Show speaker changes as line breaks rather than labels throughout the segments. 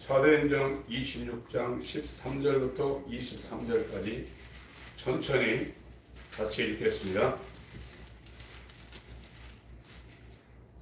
사도행전 26장 13절부터 23절까지 천천히 같이 읽겠습니다.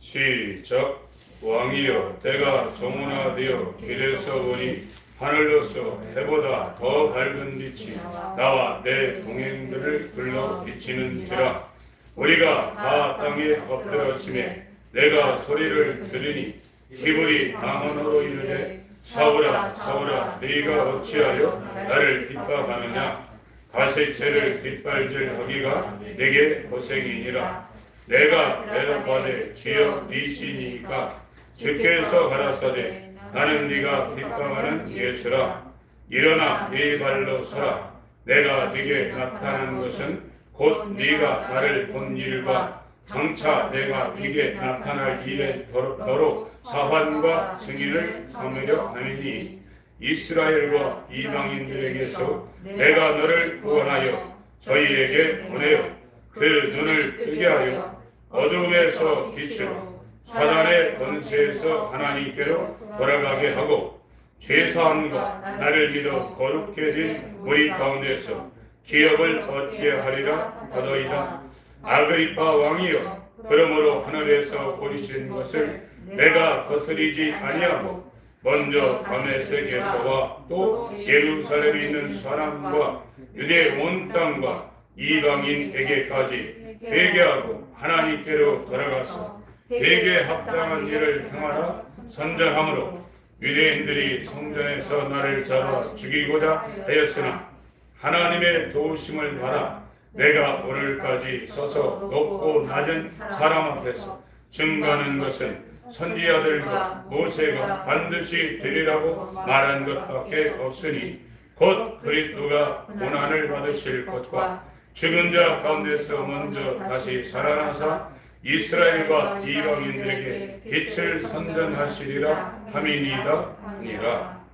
시작. 왕이여, 때가 정오나되어 길에서 보니 하늘로서 해보다 더 밝은 빛이 나와 내 동행들을 불러 비치는지라. 우리가 다 땅에 엎드러짐에 내가 소리를 들으니 히브리 방언으로 이르되 사울아 사울아 네가 어찌하여 나를 핍박하느냐. 가시체를 뒷발질하기가 내게 고생이니라. 내가 대답하되 주여 니시니까 주께서 가라사대 나는 네가 핍박하는 예수라. 일어나 네 발로 서라. 내가 네게 나타난 것은 곧 네가 나를 본 일과 장차 내가 네게 나타날 일에 더러 사환과 증인을 삼으려 함이니 이스라엘과 이방인들에게서 내가 너를 구원하여 저희에게 보내어 그 눈을 뜨게 하여 어둠에서 빛으로 사단의 권세에서 하나님께로 돌아가게 하고 죄사함과 나를 믿어 거룩게 된 우리 가운데서 기업을 얻게 하리라 하더이다. 아그리파 왕이여, 그러므로 하늘에서 보이신 것을 내가 거스리지 아니하고 먼저 다메섹에서와 또 예루살렘에 있는 사람과 유대 온 땅과 이방인에게까지 회개하고 하나님께로 돌아가서 회개에 합당한 일을 행하라 선전함으로 유대인들이 성전에서 나를 잡아 죽이고자 하였으나 하나님의 도우심을 받아 내가 오늘까지 서서 높고 낮은 사람 앞에서 증거하는 것은 선지자들과 모세가 반드시 되리라고 말한 것밖에 없으니 곧 그리스도가 고난을 받으실 것과 죽은 자 가운데서 먼저 다시 살아나사 이스라엘과 이방인들에게 빛을 선전하시리라 함이니이다 하니라.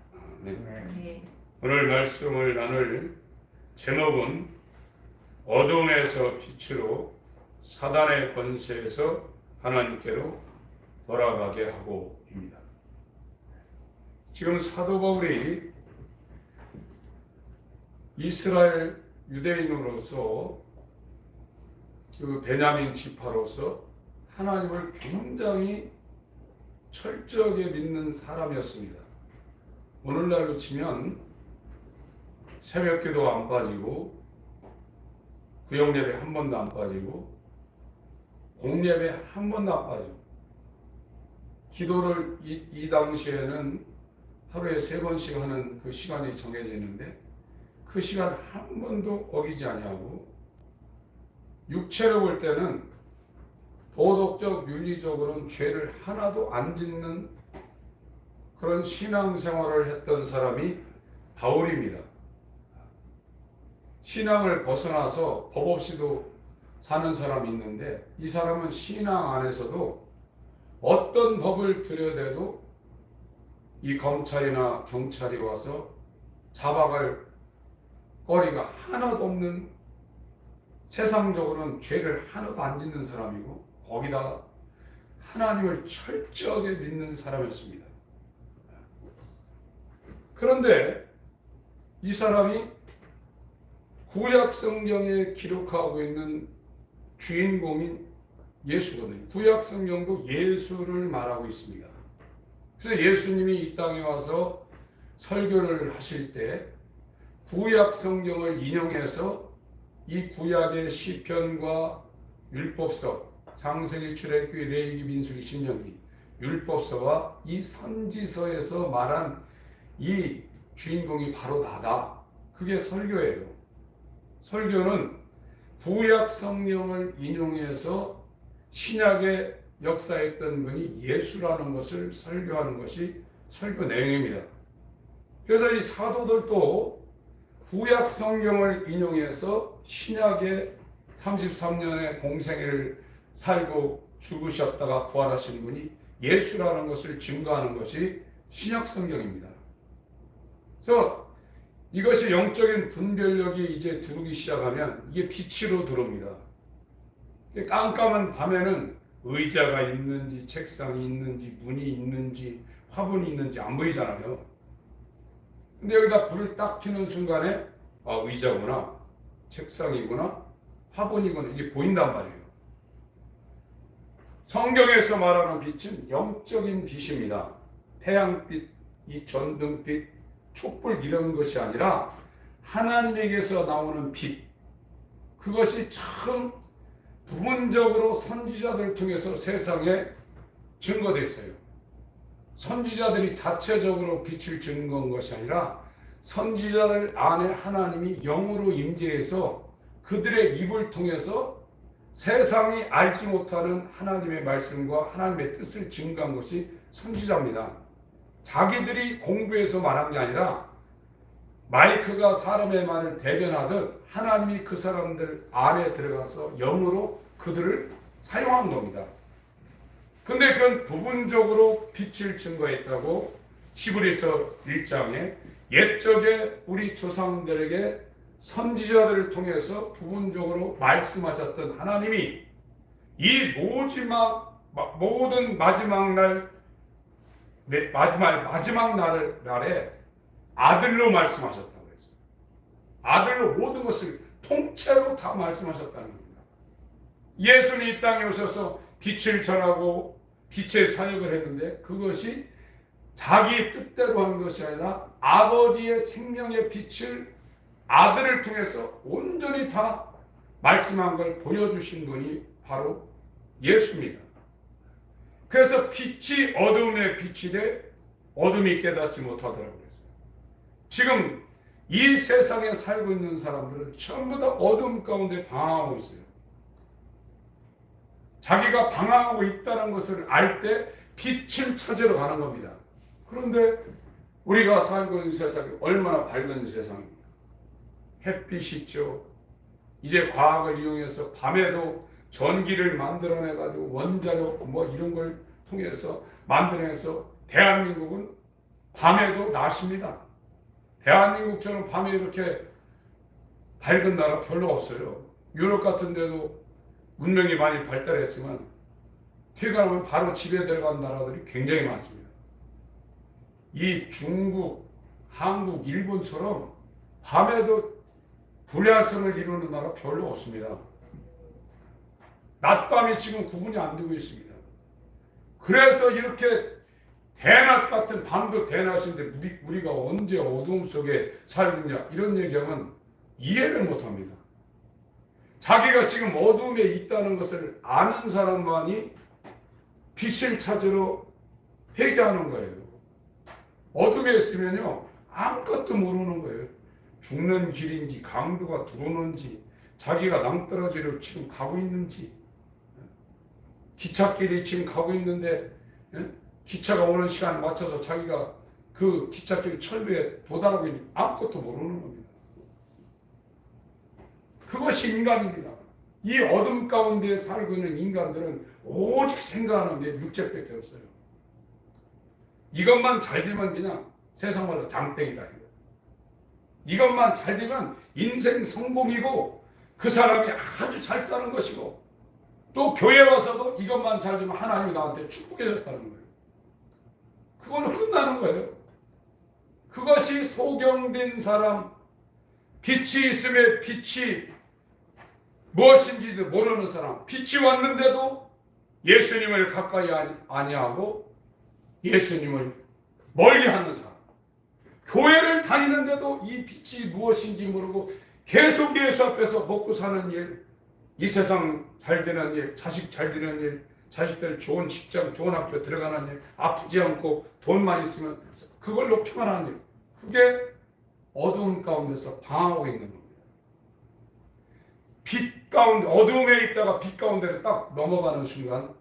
아멘. 오늘 말씀을 나눌 제목은 어둠에서 빛으로 사단의 권세에서 하나님께로 돌아가게 하고입니다. 지금 사도 바울이 이스라엘 유대인으로서 그 베냐민 지파로서 하나님을 굉장히 철저하게 믿는 사람이었습니다. 오늘날로 치면 새벽기도 안 빠지고 구역예배 한 번도 안 빠지고 공예배 한 번도 안 빠지고 기도를 이 당시에는 하루에 3번씩 하는 그 시간이 정해져 있는데 그 시간 한 번도 어기지 아니하고 육체로 볼 때는 도덕적 윤리적으로는 죄를 하나도 안 짓는 그런 신앙생활을 했던 사람이 바울입니다. 신앙을 벗어나서 법 없이도 사는 사람이 있는데 이 사람은 신앙 안에서도 어떤 법을 들여대도 이 검찰이나 경찰이 와서 잡아갈 거리가 하나도 없는, 세상적으로는 죄를 하나도 안 짓는 사람이고 거기다 하나님을 철저하게 믿는 사람이었습니다. 그런데 이 사람이 구약 성경에 기록하고 있는 주인공인 예수거든요. 구약 성경도 예수를 말하고 있습니다. 그래서 예수님이 이 땅에 와서 설교를 하실 때 구약 성경을 인용해서 이 구약의 시편과 율법서, 창세기, 출애굽기, 레위기, 민수기, 신명기, 율법서와 이 선지서에서 말한 이 주인공이 바로 나다. 그게 설교예요. 설교는 구약 성경을 인용해서 신약에 역사했던 분이 예수라는 것을 설교하는 것이 설교 내용입니다. 그래서 이 사도들도 구약 성경을 인용해서 신약의 33년의 공생애를 살고 죽으셨다가 부활하신 분이 예수라는 것을 증거하는 것이 신약 성경입니다. 그래서 이것이 영적인 분별력이 이제 들어오기 시작하면 이게 빛으로 들어옵니다. 깜깜한 밤에는 의자가 있는지 책상이 있는지 문이 있는지 화분이 있는지 안 보이잖아요. 근데 여기다 불을 딱 켜는 순간에 의자구나, 책상이구나, 화분이구나 이게 보인단 말이에요. 성경에서 말하는 빛은 영적인 빛입니다. 태양빛, 이 전등빛, 촛불 이런 것이 아니라 하나님에게서 나오는 빛. 그것이 참 부분적으로 선지자들을 통해서 세상에 증거됐어요. 선지자들이 자체적으로 빛을 증거한 것이 아니라 선지자들 안에 하나님이 영으로 임재해서 그들의 입을 통해서 세상이 알지 못하는 하나님의 말씀과 하나님의 뜻을 증거한 것이 선지자입니다. 자기들이 공부해서 말한 게 아니라 마이크가 사람의 말을 대변하듯 하나님이 그 사람들 안에 들어가서 영으로 그들을 사용한 겁니다. 근데 그건 부분적으로 빛을 증거했다고 히브리서 1장에 옛적에 우리 조상들에게 선지자들을 통해서 부분적으로 말씀하셨던 하나님이 이 모든 마지막 날에 아들로 말씀하셨다고 했어요. 아들로 모든 것을 통째로 다 말씀하셨다는 겁니다. 예수님이 이 땅에 오셔서 빛을 전하고 빛의 사역을 했는데 그것이 자기 뜻대로 하는 것이 아니라 아버지의 생명의 빛을 아들을 통해서 온전히 다 말씀한 걸 보여주신 분이 바로 예수입니다. 그래서 빛이 어둠의 빛이 돼 어둠이 깨닫지 못하더라고요. 지금 이 세상에 살고 있는 사람들은 전부 다 어둠 가운데 방황하고 있어요. 자기가 방황하고 있다는 것을 알 때 빛을 찾으러 가는 겁니다. 그런데 우리가 살고 있는 세상이 얼마나 밝은 세상입니까? 햇빛이 있죠. 이제 과학을 이용해서 밤에도 전기를 만들어내가지고 원자력 이런 걸 통해서 만들어내서 대한민국은 밤에도 낮입니다. 대한민국처럼 밤에 이렇게 밝은 나라 별로 없어요. 유럽 같은 데도 문명이 많이 발달했지만 퇴근하면 바로 집에 들어간 나라들이 굉장히 많습니다. 이 중국, 한국, 일본처럼 밤에도 불야성을 이루는 나라 별로 없습니다. 낮밤이 지금 구분이 안 되고 있습니다. 그래서 이렇게 대낮 같은 밤도 대낮인데 우리가 언제 어둠 속에 살느냐 이런 얘기하면 이해를 못합니다. 자기가 지금 어둠에 있다는 것을 아는 사람만이 빛을 찾으러 회개하는 거예요. 어둠에 있으면요 아무것도 모르는 거예요. 죽는 길인지 강도가 들어오는지 자기가 낭떠러지로 지금 가고 있는지 기찻길이 지금 가고 있는데 기차가 오는 시간에 맞춰서 자기가 그 기찻길 철도에 도달하고 있는 아무것도 모르는 겁니다. 그것이 인간입니다. 이 어둠 가운데 살고 있는 인간들은 오직 생각하는 게 육체밖에 없어요. 이것만 잘 되면 그냥 세상 말로 장땡이다. 이것만 잘 되면 인생 성공이고 그 사람이 아주 잘 사는 것이고 또 교회 와서도 이것만 잘 되면 하나님이 나한테 축복해 줬다는 거예요. 그걸로 끝나는 거예요. 그것이 소경된 사람, 빛이 있음에 빛이 무엇인지도 모르는 사람, 빛이 왔는데도 예수님을 가까이 아니하고 예수님을 멀리하는 사람, 교회를 다니는데도 이 빛이 무엇인지 모르고 계속 예수 앞에서 먹고 사는 일, 이 세상 잘 되는 일, 자식 잘 되는 일, 자식들 좋은 직장, 좋은 학교 들어가는 일, 아프지 않고 돈만 있으면 그걸로 평안한 일, 그게 어두운 가운데서 방황하고 있는 겁니다. 빛 가운데, 어둠에 있다가 빛 가운데로 딱 넘어가는 순간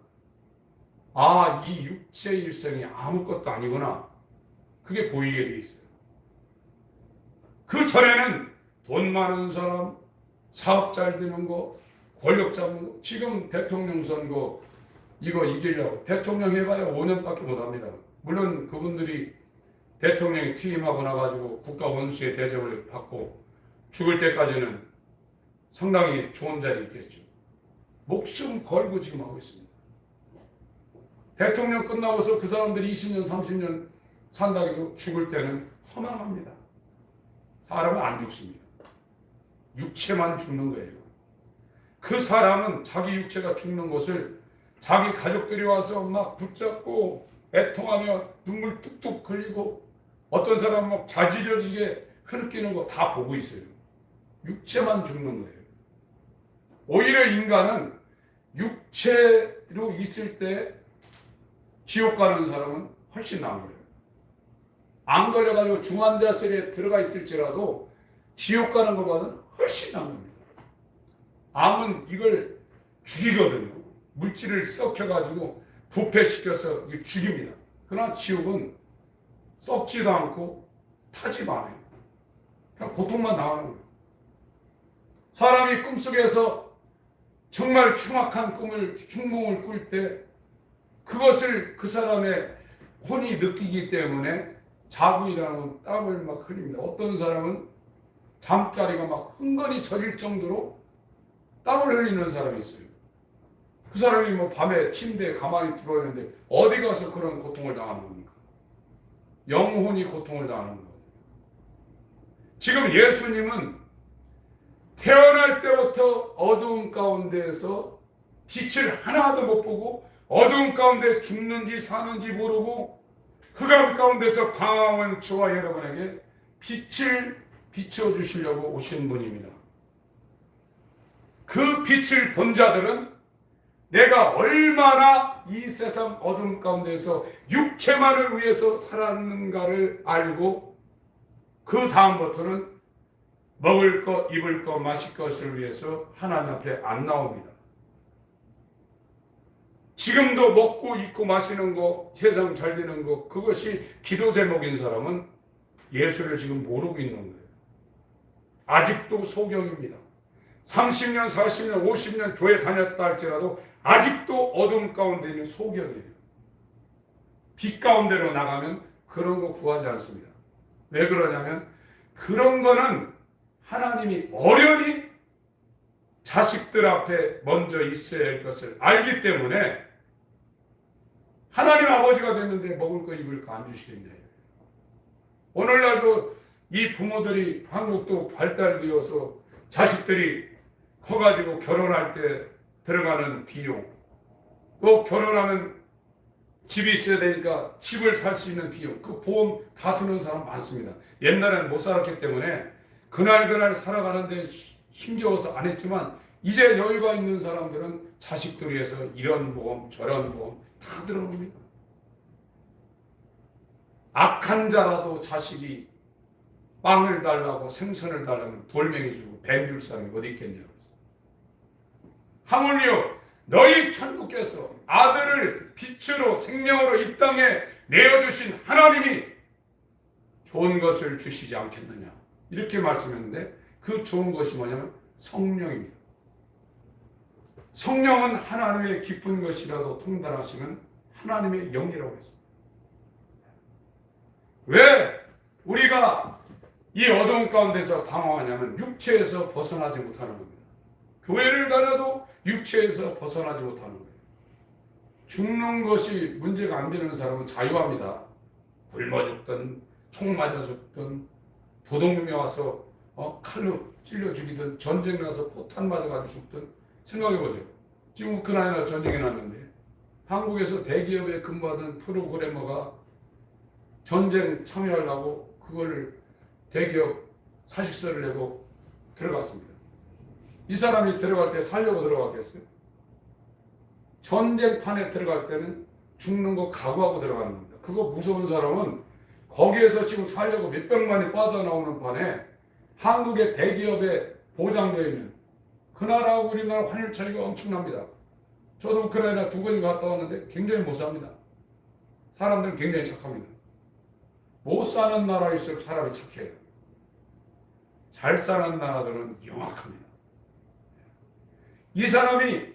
이 육체 일생이 아무것도 아니구나, 그게 보이게 돼 있어요. 그 전에는 돈 많은 사람, 사업 잘 되는 거, 권력 잡는 거, 지금 대통령 선거 이거 이기려고 대통령 해봐야 5년밖에 못합니다. 물론 그분들이 대통령이 퇴임하고 나가지고 국가 원수의 대접을 받고 죽을 때까지는 상당히 좋은 자리에 있겠죠. 목숨 걸고 지금 하고 있습니다. 대통령 끝나고서 그 사람들이 20년, 30년 산다고 해도 죽을 때는 허망합니다. 사람은 안 죽습니다. 육체만 죽는 거예요. 그 사람은 자기 육체가 죽는 것을 자기 가족들이 와서 막 붙잡고 애통하며 눈물 뚝뚝 흘리고 어떤 사람은 막 자지러지게 흐느끼는 거 다 보고 있어요. 육체만 죽는 거예요. 오히려 인간은 육체로 있을 때 지옥 가는 사람은 훨씬 나은 거예요. 안 걸려가지고 중환자실에 들어가 있을지라도 지옥 가는 것보다는 훨씬 나은 겁니다. 암은 이걸 죽이거든요. 물질을 썩혀가지고 부패시켜서 죽입니다. 그러나 지옥은 썩지도 않고 타지도 않아요. 그냥 고통만 나오는 거예요. 사람이 꿈속에서 정말 흉악한 흉몽을 꿀 때 그것을 그 사람의 혼이 느끼기 때문에 자고 일어나면 땀을 막 흘립니다. 어떤 사람은 잠자리가 막 흥건히 저릴 정도로 땀을 흘리는 사람이 있어요. 그 사람이 뭐 밤에 침대에 가만히 들어있는데 어디 가서 그런 고통을 당하는 겁니까? 영혼이 고통을 당하는 거예요. 지금 예수님은 태어날 때부터 어두운 가운데에서 빛을 하나도 못 보고 어두운 가운데 죽는지 사는지 모르고 그 가운데서 방황한 저와 여러분에게 빛을 비춰주시려고 오신 분입니다. 그 빛을 본 자들은 내가 얼마나 이 세상 어둠 가운데서 육체만을 위해서 살았는가를 알고 그 다음부터는 먹을 것, 입을 것, 마실 것을 위해서 하나님 앞에 안 나옵니다. 지금도 먹고 입고 마시는 거, 세상 잘 되는 거, 그것이 기도 제목인 사람은 예수를 지금 모르고 있는 거예요. 아직도 소경입니다. 30년, 40년, 50년 교회 다녔다 할지라도 아직도 어둠 가운데 있는 소경이에요. 빛 가운데로 나가면 그런 거 구하지 않습니다. 왜 그러냐면 그런 거는 하나님이 어련히 자식들 앞에 먼저 있어야 할 것을 알기 때문에 하나님 아버지가 됐는데 먹을 거 입을 거 안 주시겠냐. 오늘날도 이 부모들이 한국도 발달되어서 자식들이 커가지고 결혼할 때 들어가는 비용, 또 결혼하면 집이 있어야 되니까 집을 살 수 있는 비용, 그 보험 다 드는 사람 많습니다. 옛날에는 못 살았기 때문에 그날 살아가는데 힘겨워서 안 했지만 이제 여유가 있는 사람들은 자식들 위해서 이런 보험 저런 보험 다 들어옵니다. 악한 자라도 자식이 빵을 달라고 생선을 달라면 돌멩이 주고 뱀 줄 사람이 어디 있겠냐고. 하물며 너희 천국께서 아들을 빛으로 생명으로 이 땅에 내어주신 하나님이 좋은 것을 주시지 않겠느냐 이렇게 말씀했는데 그 좋은 것이 뭐냐면 성령입니다. 성령은 하나님의 기쁜 것이라도 통달하시는 하나님의 영이라고 했습니다. 왜 우리가 이 어두운 가운데서 방황하냐면 육체에서 벗어나지 못하는 겁니다. 교회를 다녀도 육체에서 벗어나지 못하는 거예요. 죽는 것이 문제가 안 되는 사람은 자유합니다. 굶어 죽든 총 맞아 죽든 도둑놈이 와서 칼로 찔러 죽이든 전쟁 나서 포탄 맞아가지고 죽든 생각해 보세요. 지금 우크라이나 전쟁이 났는데 한국에서 대기업에 근무하던 프로그래머가 전쟁 참여하려고 그걸 대기업 사직서를 내고 들어갔습니다. 이 사람이 들어갈 때 살려고 들어갔겠어요? 전쟁판에 들어갈 때는 죽는 거 각오하고 들어가는 겁니다. 그거 무서운 사람은 거기에서 지금 살려고 몇백만이 빠져나오는 판에 한국의 대기업에 보장되어 있는 그 나라하고 우리나라 환율 차이가 엄청납니다. 저도 우크라이나 2번 갔다 왔는데 굉장히 못 삽니다. 사람들은 굉장히 착합니다. 못 사는 나라일수록 사람이 착해요. 잘 사는 나라들은 영악합니다. 이 사람이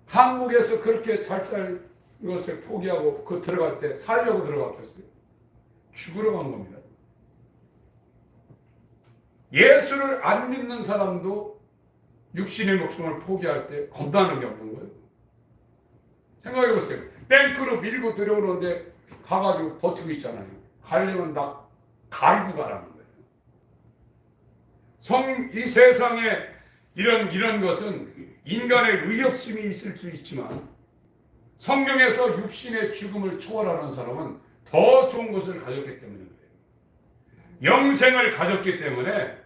한국에서 그렇게 잘 살 것을 포기하고 그 들어갈 때 살려고 들어갔겠어요? 죽으러 간 겁니다. 예수를 안 믿는 사람도 육신의 목숨을 포기할 때 겁나는 게 없는 거예요. 생각해 보세요. 탱크로 밀고 들어오는데 가가지고 버티고 있잖아요. 가려면 나 갈고 가라는 거예요. 이 세상에 이런 것은 인간의 의협심이 있을 수 있지만 성경에서 육신의 죽음을 초월하는 사람은 더 좋은 것을 가졌기 때문에 그래요. 영생을 가졌기 때문에,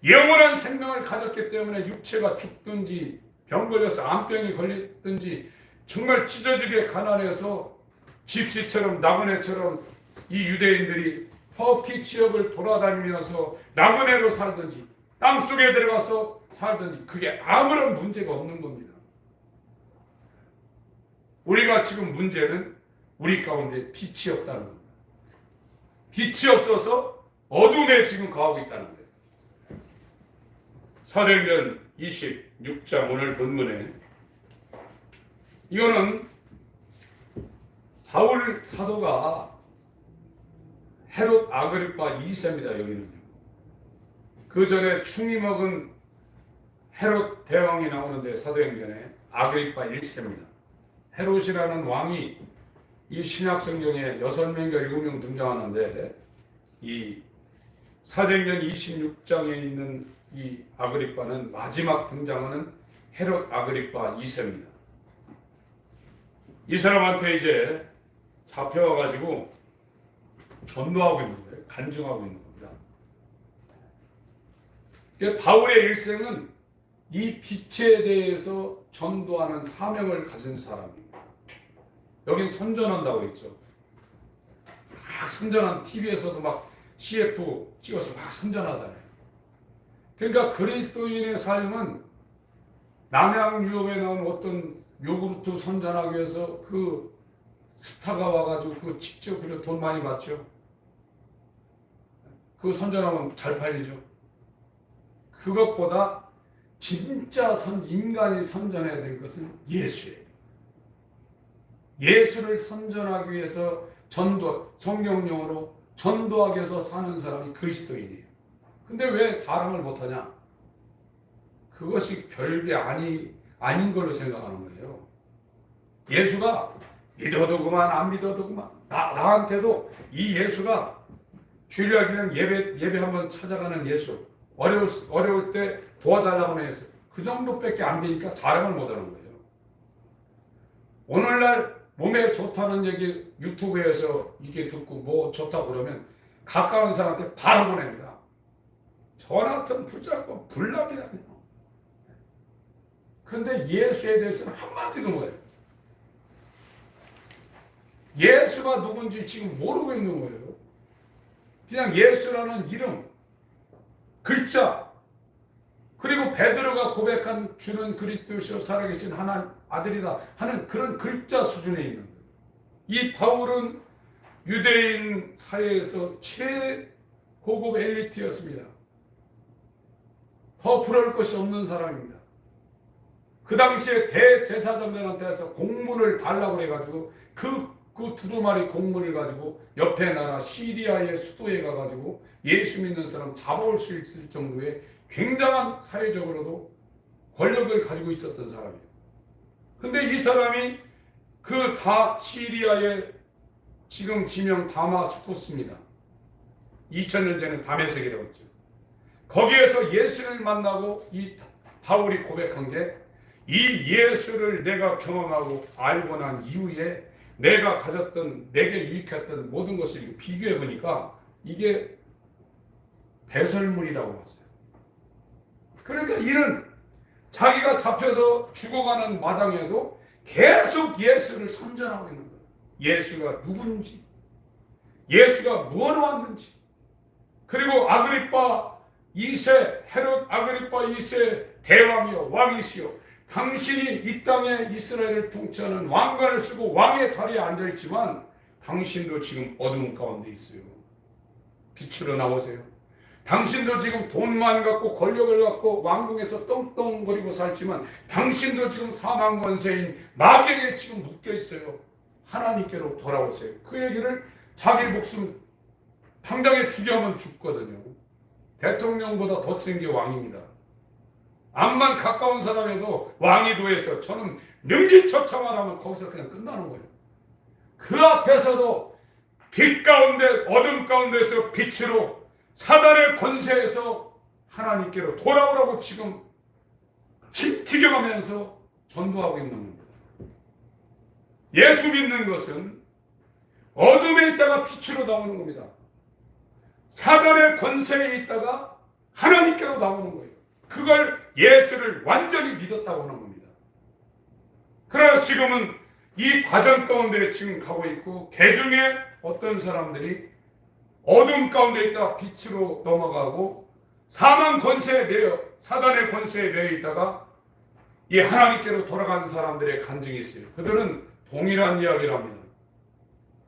영원한 생명을 가졌기 때문에 육체가 죽든지 병 걸려서 암병이 걸리든지 정말 찢어지게 가난해서 집시처럼 나그네처럼 이 유대인들이 터키 지역을 돌아다니면서 나그네로 살든지 땅속에 들어가서 살든지 그게 아무런 문제가 없는 겁니다. 우리가 지금 문제는 우리 가운데 빛이 없다는 겁니다. 빛이 없어서 어둠에 지금 거하고 있다는 거예요. 사도행전 26장 오늘 본문에 이거는 바울 사도가 헤롯 아그리파 2세입니다. 여기는요. 그 전에 충이 먹은 헤롯 대왕이 나오는데 사도행전에 아그리파 1세입니다. 헤롯이라는 왕이 이 신약성경에 6명과 7명 등장하는데 이 사도행전 26장에 있는 이 아그리파는 마지막 등장하는 헤롯 아그리파 2세입니다. 이 사람한테 이제 잡혀와가지고 전도하고 있는 거예요. 간증하고 있는 겁니다. 바울의 일생은 이 빛에 대해서 전도하는 사명을 가진 사람입니다. 여긴 선전한다고 그랬죠. 막 선전한 TV에서도 막 CF 찍어서 막 선전하잖아요. 그러니까 그리스도인의 삶은 남양 유럽에 나온 어떤 요구르트 선전하기 위해서 그 스타가 와가지고 그 직접 그래 돈 많이 받죠. 그 선전하면 잘 팔리죠. 그것보다 진짜 인간이 선전해야 될 것은 예수예요. 예수를 선전하기 위해서 성경용어로 전도하기 위해서 사는 사람이 그리스도인이에요. 근데 왜 자랑을 못하냐? 그것이 별게 아닌 걸로 생각하는 거예요. 예수가 믿어도 그만 안 믿어도 그만 나한테도 이 예수가 주일날 그냥 예배 한번 찾아가는 예수, 어려울 때 도와달라고 하는 예수, 그 정도밖에 안 되니까 자랑을 못하는 거예요. 오늘날 몸에 좋다는 얘기 유튜브에서 이게 듣고 뭐 좋다고 그러면 가까운 사람한테 바로 보냅니다. 저 같은 붙잡고 불납이라니요. 근데 예수에 대해서는 한마디도 못해요. 예수가 누군지 지금 모르고 있는 거예요. 그냥 예수라는 이름, 글자, 그리고 베드로가 고백한 주는 그리스도시요 살아계신 하나님 아들이다 하는 그런 글자 수준에 있는 거예요. 이 바울은 유대인 사회에서 최고급 엘리트였습니다. 더 부러울 것이 없는 사람입니다. 그 당시에 대제사장들한테서 공문을 달라고 해가지고 그 두루마리 공문을 가지고 옆에 나라 시리아의 수도에 가가지고 예수 믿는 사람 잡아올 수 있을 정도의 굉장한 사회적으로도 권력을 가지고 있었던 사람이에요. 근데 이 사람이 그 시리아의 지금 지명 다마스쿠스입니다. 2000년 전에 다메섹이라고 했죠. 거기에서 예수를 만나고 이 바울이 고백한 게 이 예수를 내가 경험하고 알고 난 이후에 내가 가졌던 내게 유익했던 모든 것을 비교해 보니까 이게 배설물이라고 봤어요. 그러니까 이는 자기가 잡혀서 죽어가는 마당에도 계속 예수를 선전하고 있는 거예요. 예수가 누군지, 예수가 무엇으로 왔는지. 그리고 아그리파 2세, 헤롯 아그리파 2세 대왕이요 왕이시요, 당신이 이 땅에 이스라엘을 통치하는 왕관을 쓰고 왕의 자리에 앉아있지만 당신도 지금 어둠 가운데 있어요. 빛으로 나오세요. 당신도 지금 돈만 갖고 권력을 갖고 왕궁에서 떵떵거리고 살지만 당신도 지금 사망 권세인 마귀에게 지금 묶여 있어요. 하나님께로 돌아오세요. 그 얘기를 자기 목숨 당장에 죽여면 죽거든요. 대통령보다 더 센 게 왕입니다. 암만 가까운 사람에도 왕이 도해서 저는 능지처참을 하면 거기서 그냥 끝나는 거예요. 그 앞에서도 빛 가운데 어둠 가운데서 빛으로 사단의 권세에서 하나님께로 돌아오라고 지금 침 튀겨가면서 전도하고 있는 겁니다. 예수 믿는 것은 어둠에 있다가 빛으로 나오는 겁니다. 사단의 권세에 있다가 하나님께로 나오는 거예요. 그걸 예수를 완전히 믿었다고 하는 겁니다. 그래서 지금은 이 과정 가운데 지금 가고 있고, 개중에 어떤 사람들이 어둠 가운데 있다가 빛으로 넘어가고, 사망 권세에 매여, 사단의 권세에 매여 있다가 이 하나님께로 돌아간 사람들의 간증이 있어요. 그들은 동일한 이야기를 합니다.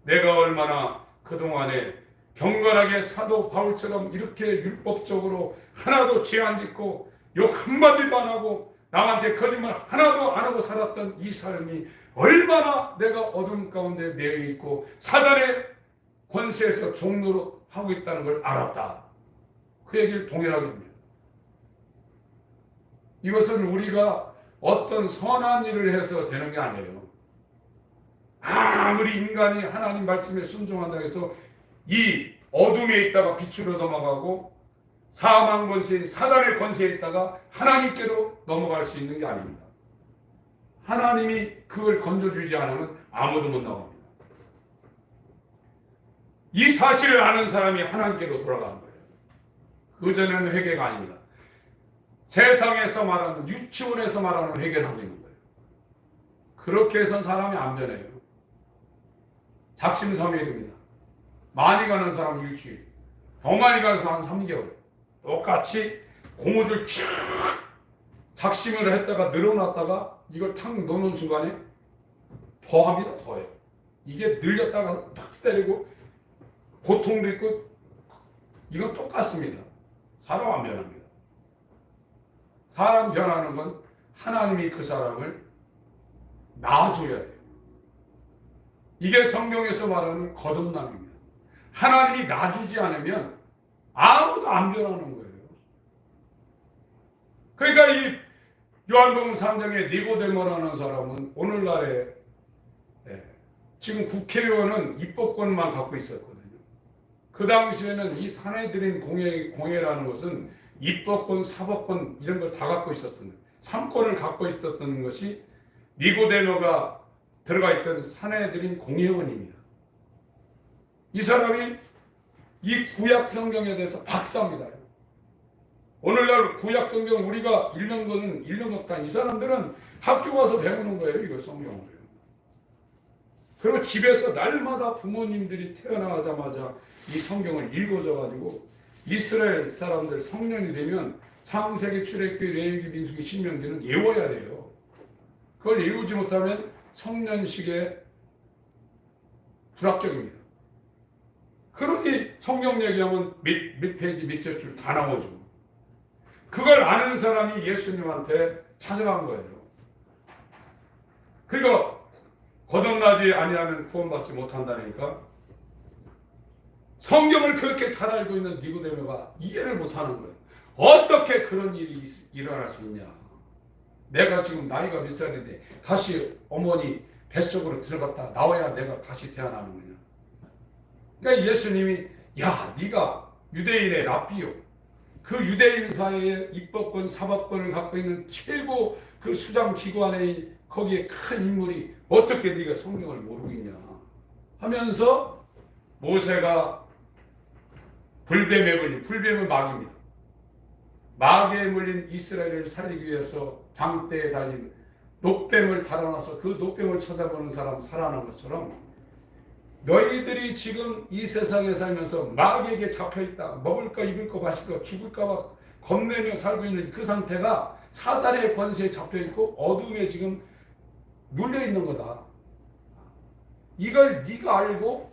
내가 얼마나 그동안에 경건하게 사도 바울처럼 이렇게 율법적으로 하나도 죄 안 짓고 욕 한마디도 안 하고 남한테 거짓말 하나도 안 하고 살았던 이 삶이 얼마나 내가 어둠 가운데 매여 있고 사단의 권세에서 종로로 하고 있다는 걸 알았다. 그 얘기를 동일하게 합니다. 이것은 우리가 어떤 선한 일을 해서 되는 게 아니에요. 아무리 인간이 하나님 말씀에 순종한다고 해서 이 어둠에 있다가 빛으로 넘어가고 사망 권세인 사단의 권세에 있다가 하나님께로 넘어갈 수 있는 게 아닙니다. 하나님이 그걸 건져주지 않으면 아무도 못 나갑니다. 이 사실을 아는 사람이 하나님께로 돌아가는 거예요. 그전에는 회개가 아닙니다. 세상에서 말하는, 유치원에서 말하는 회개를 하고 있는 거예요. 그렇게 해서는 사람이 안 변해요. 작심삼일입니다. 많이 가는 사람 일주일, 더 많이 가는 사람 3개월. 똑같이 고무줄 쫙 작심을 했다가 늘어났다가 이걸 탁 놓는 순간에 더합니다. 더해요. 이게 늘렸다가 탁 때리고 고통도 있고, 이건 똑같습니다. 사람 안 변합니다. 사람 변하는 건 하나님이 그 사람을 낳아줘야 돼요. 이게 성경에서 말하는 거듭남입니다. 하나님이 낳아주지 않으면 아무도 안 변하는 거예요. 그러니까 이 요한복음 3장의 니고데모라는 사람은 오늘날에 지금 국회의원은 입법권만 갖고 있었거든요. 그 당시에는 이 사내들인 공회라는 것은 입법권, 사법권 이런 걸 다 갖고 있었던 거예요. 3권을 갖고 있었던 것이 니고데모가 들어가 있던 사내들인 공회의원입니다. 이 사람이 이 구약 성경에 대해서 박사입니다. 오늘날 구약 성경 우리가 읽는 거는 읽는 것도 아니고 이 사람들은 학교 가서 배우는 거예요. 이거 성경을. 그리고 집에서 날마다 부모님들이 태어나자마자 이 성경을 읽어줘가지고 이스라엘 사람들 성년이 되면 창세기, 출애굽기, 레위기, 민수기, 신명기는 외워야 돼요. 그걸 외우지 못하면 성년식에 불합격입니다. 그러니 성경 얘기하면 몇 페이지 몇 줄 다 나오죠. 그걸 아는 사람이 예수님한테 찾아간 거예요. 그러니까 거듭나지 아니하면 구원받지 못한다니까 성경을 그렇게 잘 알고 있는 니고데모가 이해를 못하는 거예요. 어떻게 그런 일이 일어날 수 있냐. 내가 지금 나이가 몇 살인데 다시 어머니 뱃속으로 들어갔다 나와야 내가 다시 태어나는 거냐. 그러니까 예수님이 야 네가 유대인의 랍비요. 그 유대인 사회의 입법권, 사법권을 갖고 있는 최고 그 수장 기관의 거기에 큰 인물이 어떻게 네가 성경을 모르고 있냐 하면서 모세가 불뱀에 물린, 불뱀은 마귀입니다. 마귀에 물린 이스라엘을 살리기 위해서 장대에 달린 녹뱀을 달아놔서 그 녹뱀을 쳐다보는 사람 살아난 것처럼 너희들이 지금 이 세상에 살면서 마귀에게 잡혀있다. 먹을까 입을까 마실까 죽을까 봐 겁내며 살고 있는 그 상태가 사단의 권세에 잡혀있고 어둠에 지금 눌려있는 거다. 이걸 네가 알고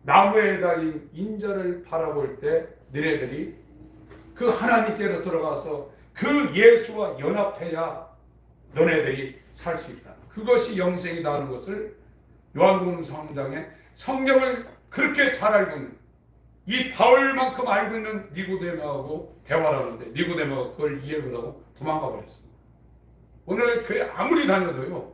나무에 달린 인자를 바라볼 때 너네들이 그 하나님께로 들어가서 그 예수와 연합해야 너네들이 살 수 있다. 그것이 영생이라는 것을 요한복음 3장에 성경을 그렇게 잘 알고 있는 이 바울만큼 알고 있는 니고데모하고 대화를 하는데 니고데모가 그걸 이해 못하고 도망가 버렸습니다. 오늘 교회 아무리 다녀도요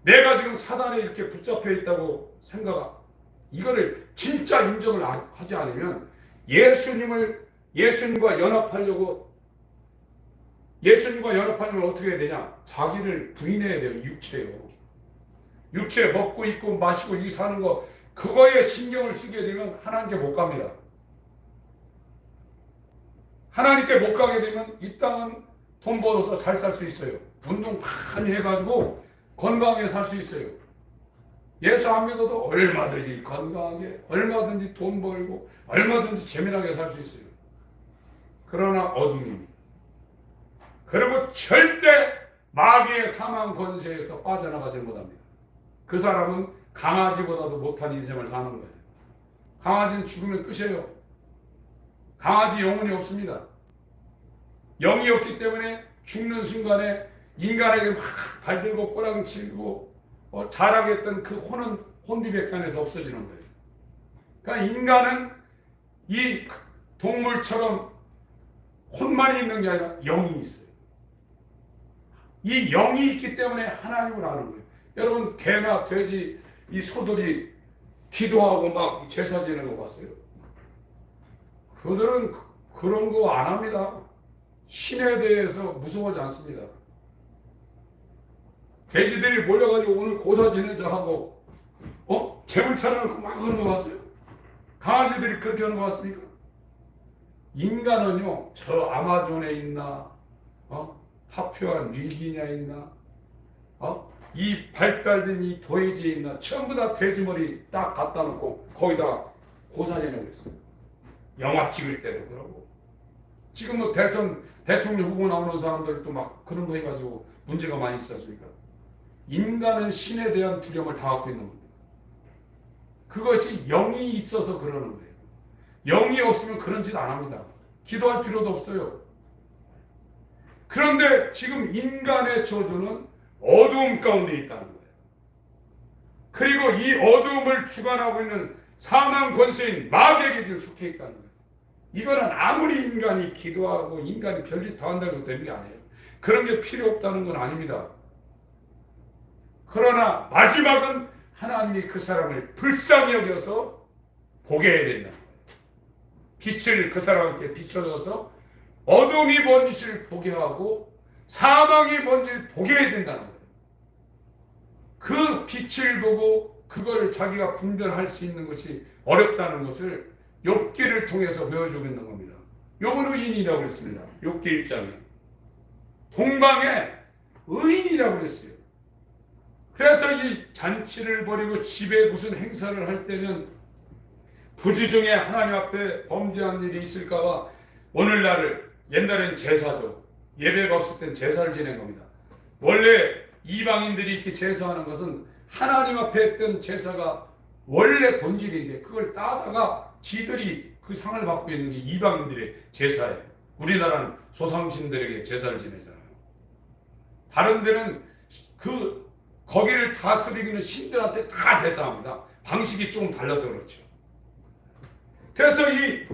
내가 지금 사단에 이렇게 붙잡혀 있다고 생각 이거를 진짜 인정을 하지 않으면 예수님을 예수님과 연합하려고, 예수님과 연합하려면 어떻게 해야 되냐? 자기를 부인해야 돼요. 육체요. 육체 먹고 입고 마시고 이 사는 거, 그거에 신경을 쓰게 되면 하나님께 못 갑니다. 하나님께 못 가게 되면 이 땅은 돈 벌어서 잘 살 수 있어요. 운동 많이 해가지고 건강하게 살 수 있어요. 예수 안 믿어도 얼마든지 건강하게, 얼마든지 돈 벌고, 얼마든지 재미나게 살 수 있어요. 그러나 어둠입니다. 그리고 절대 마귀의 사망 권세에서 빠져나가지 못합니다. 그 사람은 강아지보다도 못한 인생을 사는 거예요. 강아지는 죽으면 끝이에요. 강아지 영혼이 없습니다. 영이 없기 때문에 죽는 순간에 인간에게 막 발들고 꼬랑치고 자랑했던 그 혼은 혼비백산에서 없어지는 거예요. 그러니까 인간은 이 동물처럼 혼만 있는 게 아니라 영이 있어요. 이 영이 있기 때문에 하나님을 아는 거예요. 여러분, 개나 돼지, 이 소들이 기도하고 막 제사 지내는 거 봤어요? 그들은 그런 거 안 합니다. 신에 대해서 무서워하지 않습니다. 돼지들이 몰려가지고 오늘 고사 지내자 하고 재물 차려놓고 막 그런 거 봤어요? 강아지들이 그렇게 하는 거 봤습니까? 인간은요, 저 아마존에 있나, 파푸아 뉴기니아 있나, 이 발달된 이 도해지에 있나, 전부 다 돼지머리 딱 갖다 놓고 거기다 고사 지내고 있어요. 영화 찍을 때도 그러고. 지금 뭐 대통령 후보 나오는 사람들도 막 그런 거 해가지고 문제가 많이 있지 않습니까? 인간은 신에 대한 두려움을 다 갖고 있는 겁니다. 그것이 영이 있어서 그러는 거예요. 영이 없으면 그런 짓 안 합니다. 기도할 필요도 없어요. 그런데 지금 인간의 저주는 어두움 가운데 있다는 거예요. 그리고 이 어두움을 주관하고 있는 사망 권세인 마귀에게 지금 속해 있다는 거예요. 이거는 아무리 인간이 기도하고 인간이 별짓 다 한다고 해서 되는 게 아니에요. 그런 게 필요 없다는 건 아닙니다. 그러나 마지막은 하나님이 그 사람을 불쌍히 여겨서 보게 해야 된다. 빛을 그 사람한테 비춰줘서 어둠이 뭔지를 보게 하고 사망이 뭔지를 보게 해야 된다는 거예요. 그 빛을 보고 그걸 자기가 분별할 수 있는 것이 어렵다는 것을 욥기를 통해서 보여주고 있는 겁니다. 욥은 의인이라고 했습니다. 욥기 1장에 동방에 의인이라고 했어요. 그래서 이 잔치를 벌이고 집에 무슨 행사를 할 때는 부주 중에 하나님 앞에 범죄한 일이 있을까봐 오늘날을, 옛날엔 제사죠. 예배가 없을 땐 제사를 지낸 겁니다. 원래 이방인들이 이렇게 제사하는 것은 하나님 앞에 했던 제사가 원래 본질인데 그걸 따다가 지들이 그 상을 받고 있는 게 이방인들의 제사예요. 우리나라는 조상신들에게 제사를 지내잖아요. 다른 데는 거기를 다스리는 신들한테 다 제사합니다. 방식이 조금 달라서 그렇죠. 그래서 이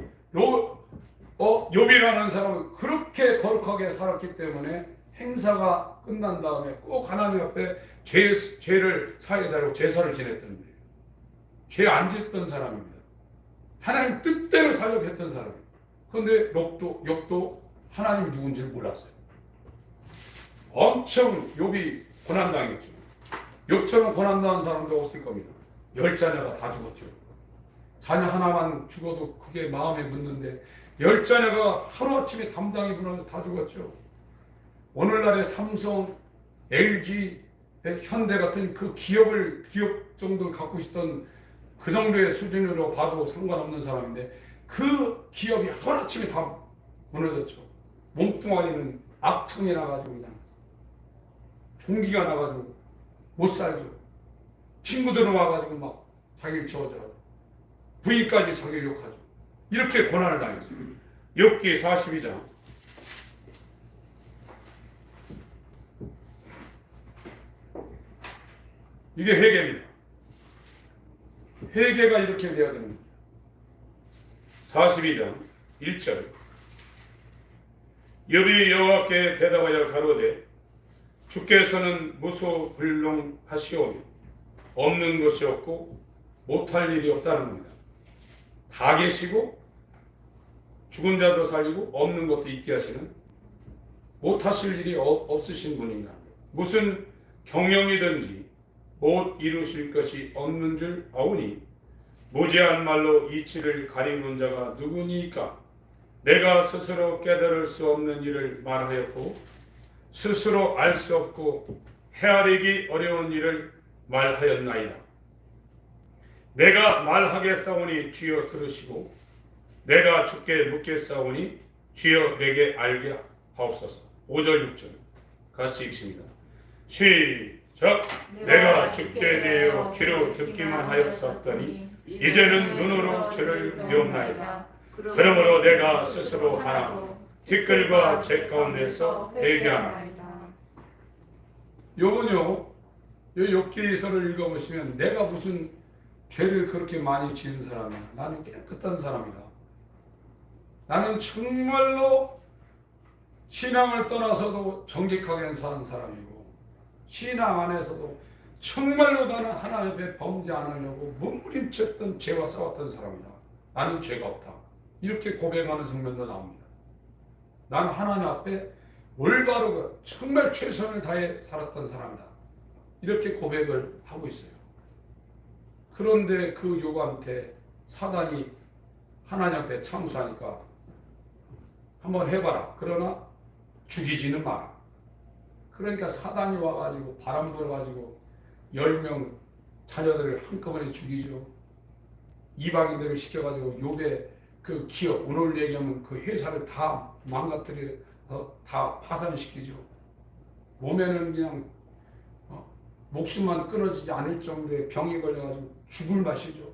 욥이라는 사람은 그렇게 거룩하게 살았기 때문에 행사가 끝난 다음에 꼭 하나님 앞에 죄를 사해달라고 제사를 지냈던 거예요. 죄 안 짓던 사람입니다. 하나님 뜻대로 살려고 했던 사람이에요. 그런데 욥도 하나님이 누군지를 몰랐어요. 엄청 욥이 고난당했죠. 욥처럼 고난당한 사람도 없을 겁니다. 10자녀가 다 죽었죠. 자녀 하나만 죽어도 그게 마음에 묻는데 10자녀가 하루아침에 담당이 무너져서 다 죽었죠. 오늘날의 삼성, LG, 현대 같은 그 기업 정도를 갖고 있었던 그 정도의 수준으로 봐도 상관없는 사람인데 그 기업이 하루아침에 다 무너졌죠. 몸뚱아리는 악청이 나가지고 그냥 종기가 나가지고 못 살죠. 친구들은 와가지고 막 자기를 저어줘요. 부인까지 자기를 욕하죠. 이렇게 고난을 당했어요. 욥기 42장 이게 회개입니다. 회개가 이렇게 돼야 되는 겁니다. 42장 1절 욥이 여호와께 대답하여 가로되 주께서는 무소불능하시오며 없는 것이 없고 못할 일이 없다는 겁니다. 다 계시고 죽은 자도 살리고 없는 것도 있게 하시는 못하실 일이 없으신 분이나 무슨 경영이든지 못 이루실 것이 없는 줄 아오니 무지한 말로 이치를 가리는 자가 누구니까 내가 스스로 깨달을 수 없는 일을 말하였고 스스로 알 수 없고 헤아리기 어려운 일을 말하였나이다. 내가 말하겠사오니 주여 들으시고 내가 주께 묻겠사오니 주여 내게 알게 하옵소서. 5절 6절 같이 읽습니다. 시작. 내가 주께 대하여 귀로 듣기만 하였었더니 이제는 눈으로 주를 배웠나이다. 그러므로 내가 스스로 하나고 티끌과 재 가운데서 회개하나이다. 요건요, 요 욥기서를 읽어보시면 내가 무슨 죄를 그렇게 많이 지은 사람이야. 나는 깨끗한 사람이다. 나는 정말로 신앙을 떠나서도 정직하게 사는 사람이고 신앙 안에서도 정말로 나는 하나님 앞에 범죄 안 하려고 몸부림쳤던 죄와 싸웠던 사람이다. 나는 죄가 없다. 이렇게 고백하는 장면도 나옵니다. 나는 하나님 앞에 올바르고 정말 최선을 다해 살았던 사람이다. 이렇게 고백을 하고 있어요. 그런데 그 욥한테 사단이 하나님 앞에 참수하니까 한번 해봐라. 그러나 죽이지는 마라. 그러니까 사단이 와가지고 바람 불어가지고 10명 자녀들을 한꺼번에 죽이죠. 이방인들을 시켜가지고 욥의 그 기업, 오늘 얘기하면 그 회사를 다 망가뜨려 다 파산시키죠. 몸에는 그냥 목숨만 끊어지지 않을 정도의 병이 걸려가지고 죽을 맛이죠.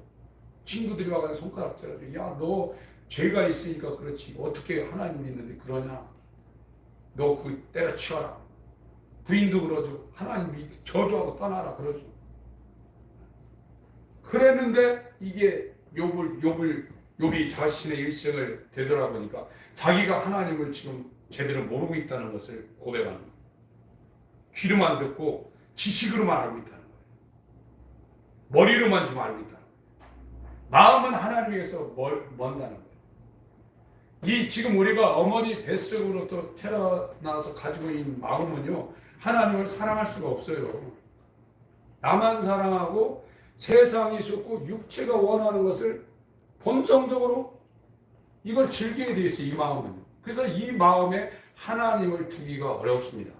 친구들이 와가지고 손가락질하죠. 야, 너 죄가 있으니까 그렇지. 어떻게 하나님 믿는데 그러냐. 너 그 때려치워라. 부인도 그러죠. 하나님 저주하고 떠나라 그러죠. 그랬는데 이게 욥이 자신의 일생을 되돌아보니까 자기가 하나님을 지금 제대로 모르고 있다는 것을 고백하는 거예요. 귀로만 듣고 지식으로만 알고 있다는 거예요. 머리로만 좀 알고 있다는 거예요. 마음은 하나님에게서 먼다는 거예요. 이 지금 우리가 어머니 뱃속으로 또 태어나서 가지고 있는 마음은요, 하나님을 사랑할 수가 없어요. 나만 사랑하고 세상이 좋고 육체가 원하는 것을 본성적으로 이걸 즐기게 되어 있어요. 이 마음은. 그래서 이 마음에 하나님을 두기가 어렵습니다.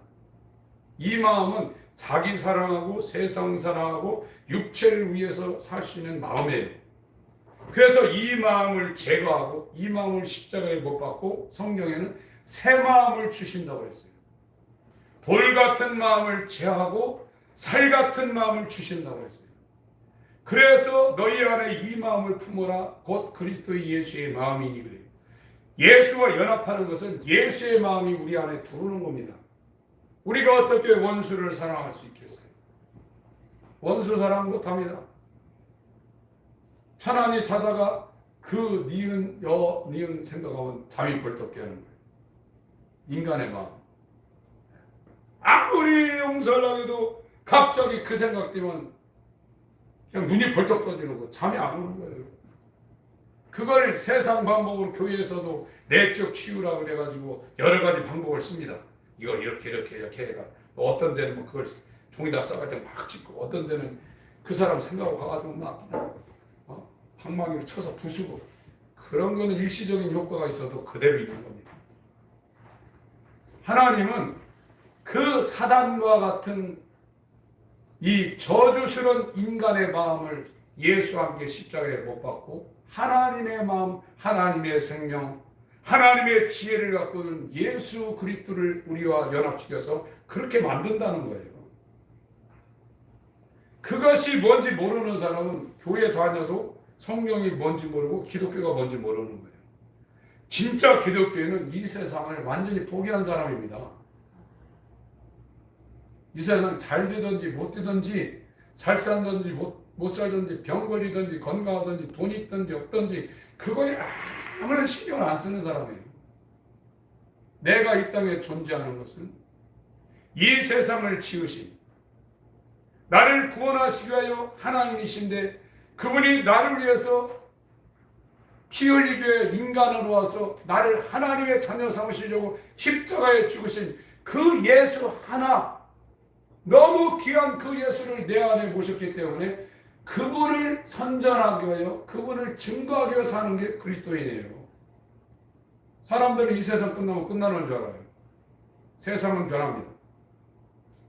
이 마음은 자기 사랑하고 세상 사랑하고 육체를 위해서 살 수 있는 마음이에요. 그래서 이 마음을 제거하고 이 마음을 십자가에 못 박고 성경에는 새 마음을 주신다고 했어요. 돌 같은 마음을 제하고 살 같은 마음을 주신다고 했어요. 그래서 너희 안에 이 마음을 품어라. 곧 그리스도 예수의 마음이니 그래요. 예수와 연합하는 것은 예수의 마음이 우리 안에 들어오는 겁니다. 우리가 어떻게 원수를 사랑할 수 있겠어요? 원수 사랑 못합니다. 편안히 자다가 그 니은 생각하면 잠이 벌떡 깨는 거예요. 인간의 마음. 아무리 용서를 하게도 갑자기 그 생각 때문에 그냥 눈이 벌떡 떠지는 거, 잠이 안 오는 거예요. 그걸 세상 방법으로 교회에서도 내적 치유라고 그래가지고 여러 가지 방법을 씁니다. 이거 이렇게 해가 어떤 데는 뭐 그걸 종이다 싸가지고 막 찍고 어떤 데는 그 사람 생각하고 가가지고 막 그냥 방망이로 쳐서 부수고 그런 거는 일시적인 효과가 있어도 그대로 있는 겁니다. 하나님은 그 사단과 같은 이 저주스러운 인간의 마음을 예수와 함께 십자가에 못 박고 하나님의 마음, 하나님의 생명, 하나님의 지혜를 갖고는 예수 그리스도를 우리와 연합시켜서 그렇게 만든다는 거예요. 그것이 뭔지 모르는 사람은 교회 다녀도 성경이 뭔지 모르고 기독교가 뭔지 모르는 거예요. 진짜 기독교인은 이 세상을 완전히 포기한 사람입니다. 이 세상 잘 되든지 못 되든지 잘 살든지 못 살든지 병 걸리든지 건강하든지 돈이 있든지 없든지 그거에 아무런 신경을 안 쓰는 사람이에요. 내가 이 땅에 존재하는 것은 이 세상을 지으신 나를 구원하시기 위하여 하나님이신데 그분이 나를 위해서 피 흘리게 인간으로 와서 나를 하나님의 자녀 삼으시려고 십자가에 죽으신 그 예수 하나, 너무 귀한 그 예수를 내 안에 모셨기 때문에 그분을 선전하기 위하여, 그분을 증거하기 위해서 사는 게 그리스도인이에요. 사람들은 이 세상 끝나면 끝나는 줄 알아요. 세상은 변합니다.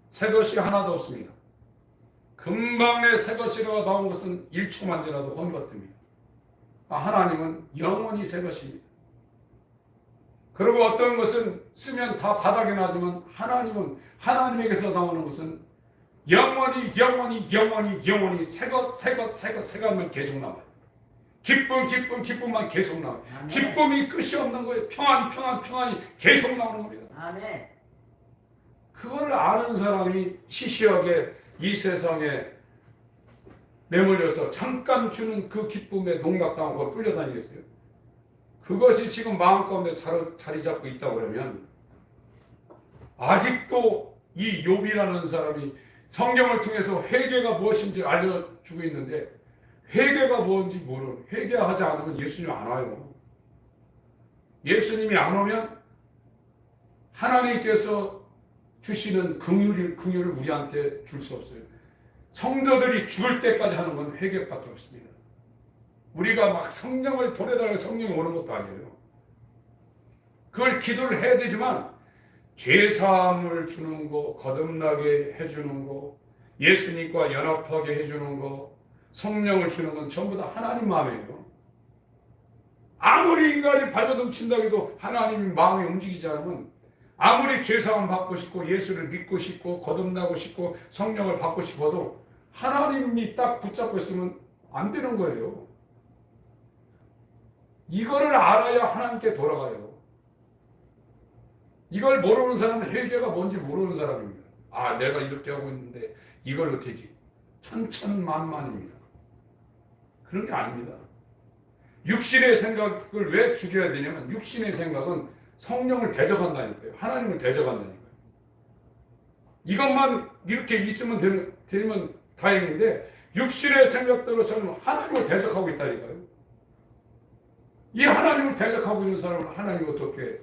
새 것이 하나도 없습니다. 금방 내 새 것이라고 나온 것은 1초만 지나도 혼것됩니다. 하나님은 영원히 새 것입니다. 그리고 어떤 것은 쓰면 다 바닥이 나지만 하나님은, 하나님에게서 나오는 것은 영원히 새 것만 계속 나와요. 기쁨만 계속 나와요. 아멘. 기쁨이 끝이 없는 거예요. 평안이 계속 나오는 겁니다.
아멘.
그걸 아는 사람이 시시하게 이 세상에 매몰려서 잠깐 주는 그 기쁨에 농락당하고 끌려다니겠어요? 그것이 지금 마음 가운데 자리 잡고 있다고 그러면 아직도 이 욥이라는 사람이 성경을 통해서 회개가 무엇인지 알려주고 있는데 회개가 뭔지 모르는, 회개하지 않으면 예수님 안 와요. 예수님이 안 오면 하나님께서 주시는 긍휼을 우리한테 줄 수 없어요. 성도들이 죽을 때까지 하는 건 회개밖에 없습니다. 우리가 막 성령을 보내달라고 성령이 오는 것도 아니에요. 그걸 기도를 해야 되지만 죄사함을 주는 거, 거듭나게 해주는 거, 예수님과 연합하게 해주는 거, 성령을 주는 건 전부 다 하나님 마음이에요. 아무리 인간이 발버둥친다고 해도 하나님 마음이 움직이지 않으면, 아무리 죄사함 받고 싶고 예수를 믿고 싶고 거듭나고 싶고 성령을 받고 싶어도 하나님이 딱 붙잡고 있으면 안 되는 거예요. 이거를 알아야 하나님께 돌아가요. 이걸 모르는 사람은 회개가 뭔지 모르는 사람입니다. 아, 내가 이렇게 하고 있는데 이걸로 되지. 천천만만입니다. 그런 게 아닙니다. 육신의 생각을 왜 죽여야 되냐면 육신의 생각은 성령을 대적한다니까요. 하나님을 대적한다니까요. 이것만 이렇게 있으면 되면 다행인데 육신의 생각대로 살면 하나님을 대적하고 있다니까요. 이 하나님을 대적하고 있는 사람을 하나님이 어떻게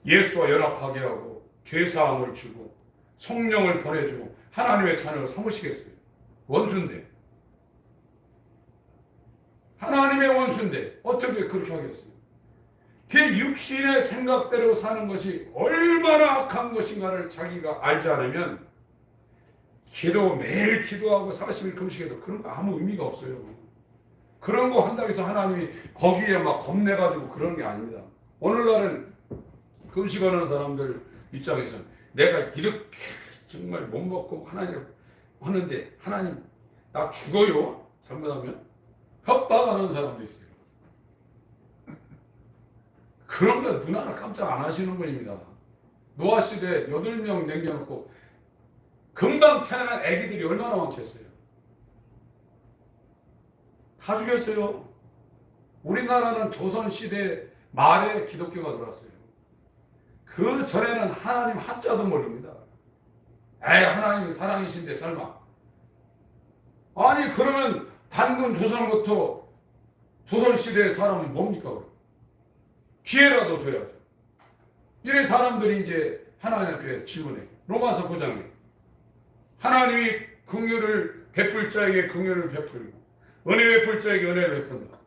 예수와 연합하게 하고 죄사함을 주고 성령을 보내주고 하나님의 자녀로 삼으시겠어요? 원수인데, 하나님의 원수인데 어떻게 그렇게 하겠어요? 그 육신의 생각대로 사는 것이 얼마나 악한 것인가를 자기가 알지 않으면 매일 기도하고 40일 금식해도 그런 거 아무 의미가 없어요. 그런 거 한다고 해서 하나님이 거기에 막 겁내가지고 그런 게 아닙니다. 오늘날은 금식하는 사람들 입장에서 내가 이렇게 정말 못 먹고 하나님 하는데 하나님 나 죽어요? 잘못하면? 협박하는 사람도 있어요. 그런 거 눈 하나 깜짝 안 하시는 분입니다. 노아 시대 8명 남겨놓고 금방 태어난 애기들이 얼마나 많겠어요? 다 죽였어요. 우리나라는 조선시대 말에 기독교가 들어왔어요. 그 전에는 하나님 한자도 모릅니다. 하나님이 사랑이신데 설마. 아니 그러면 단군 조선부터 조선시대의 사람이 뭡니까? 그럼? 기회라도 줘야죠. 이래 사람들이 이제 하나님 앞에 질문해. 로마서 9장에 하나님이 긍휼을 베풀 자에게 긍휼을 베풀고 은혜 베풀 자에게 은혜를 베푼다.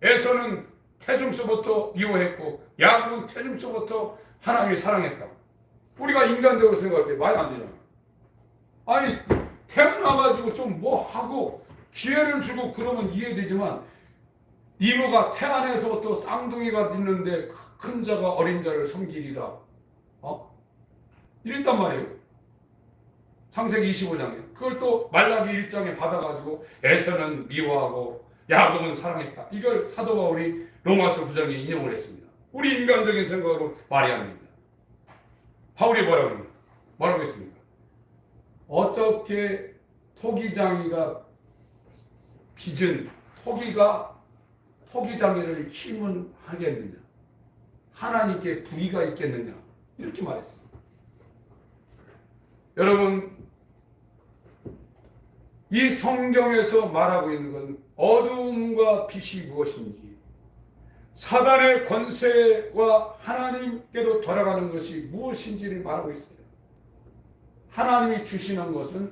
에서는 태중서부터 미워했고 야곱은 태중서부터 하나님이 사랑했다. 우리가 인간적으로 생각할 때 말이 안 되잖아. 아니 태어나가지고 좀 뭐 하고 기회를 주고 그러면 이해되지만 이모가 태안에서부터 쌍둥이가 있는데 큰 자가 어린 자를 섬기리라. 이랬단 말이에요. 창세기 25장에. 그걸 또 말라기 1장에 받아가지고 에서는 미워하고 야곱은 사랑했다. 이걸 사도 바울이 로마서 9장에 인용을 했습니다. 우리 인간적인 생각으로 말이 안 됩니다. 바울이 뭐라고 했습니까? 어떻게 토기장이가 빚은 토기장이를 힘은 하겠느냐? 하나님께 불의가 있겠느냐? 이렇게 말했습니다. 여러분, 이 성경에서 말하고 있는 건 어두움과 빛이 무엇인지, 사단의 권세와 하나님께로 돌아가는 것이 무엇인지를 말하고 있어요. 하나님이 주시는 것은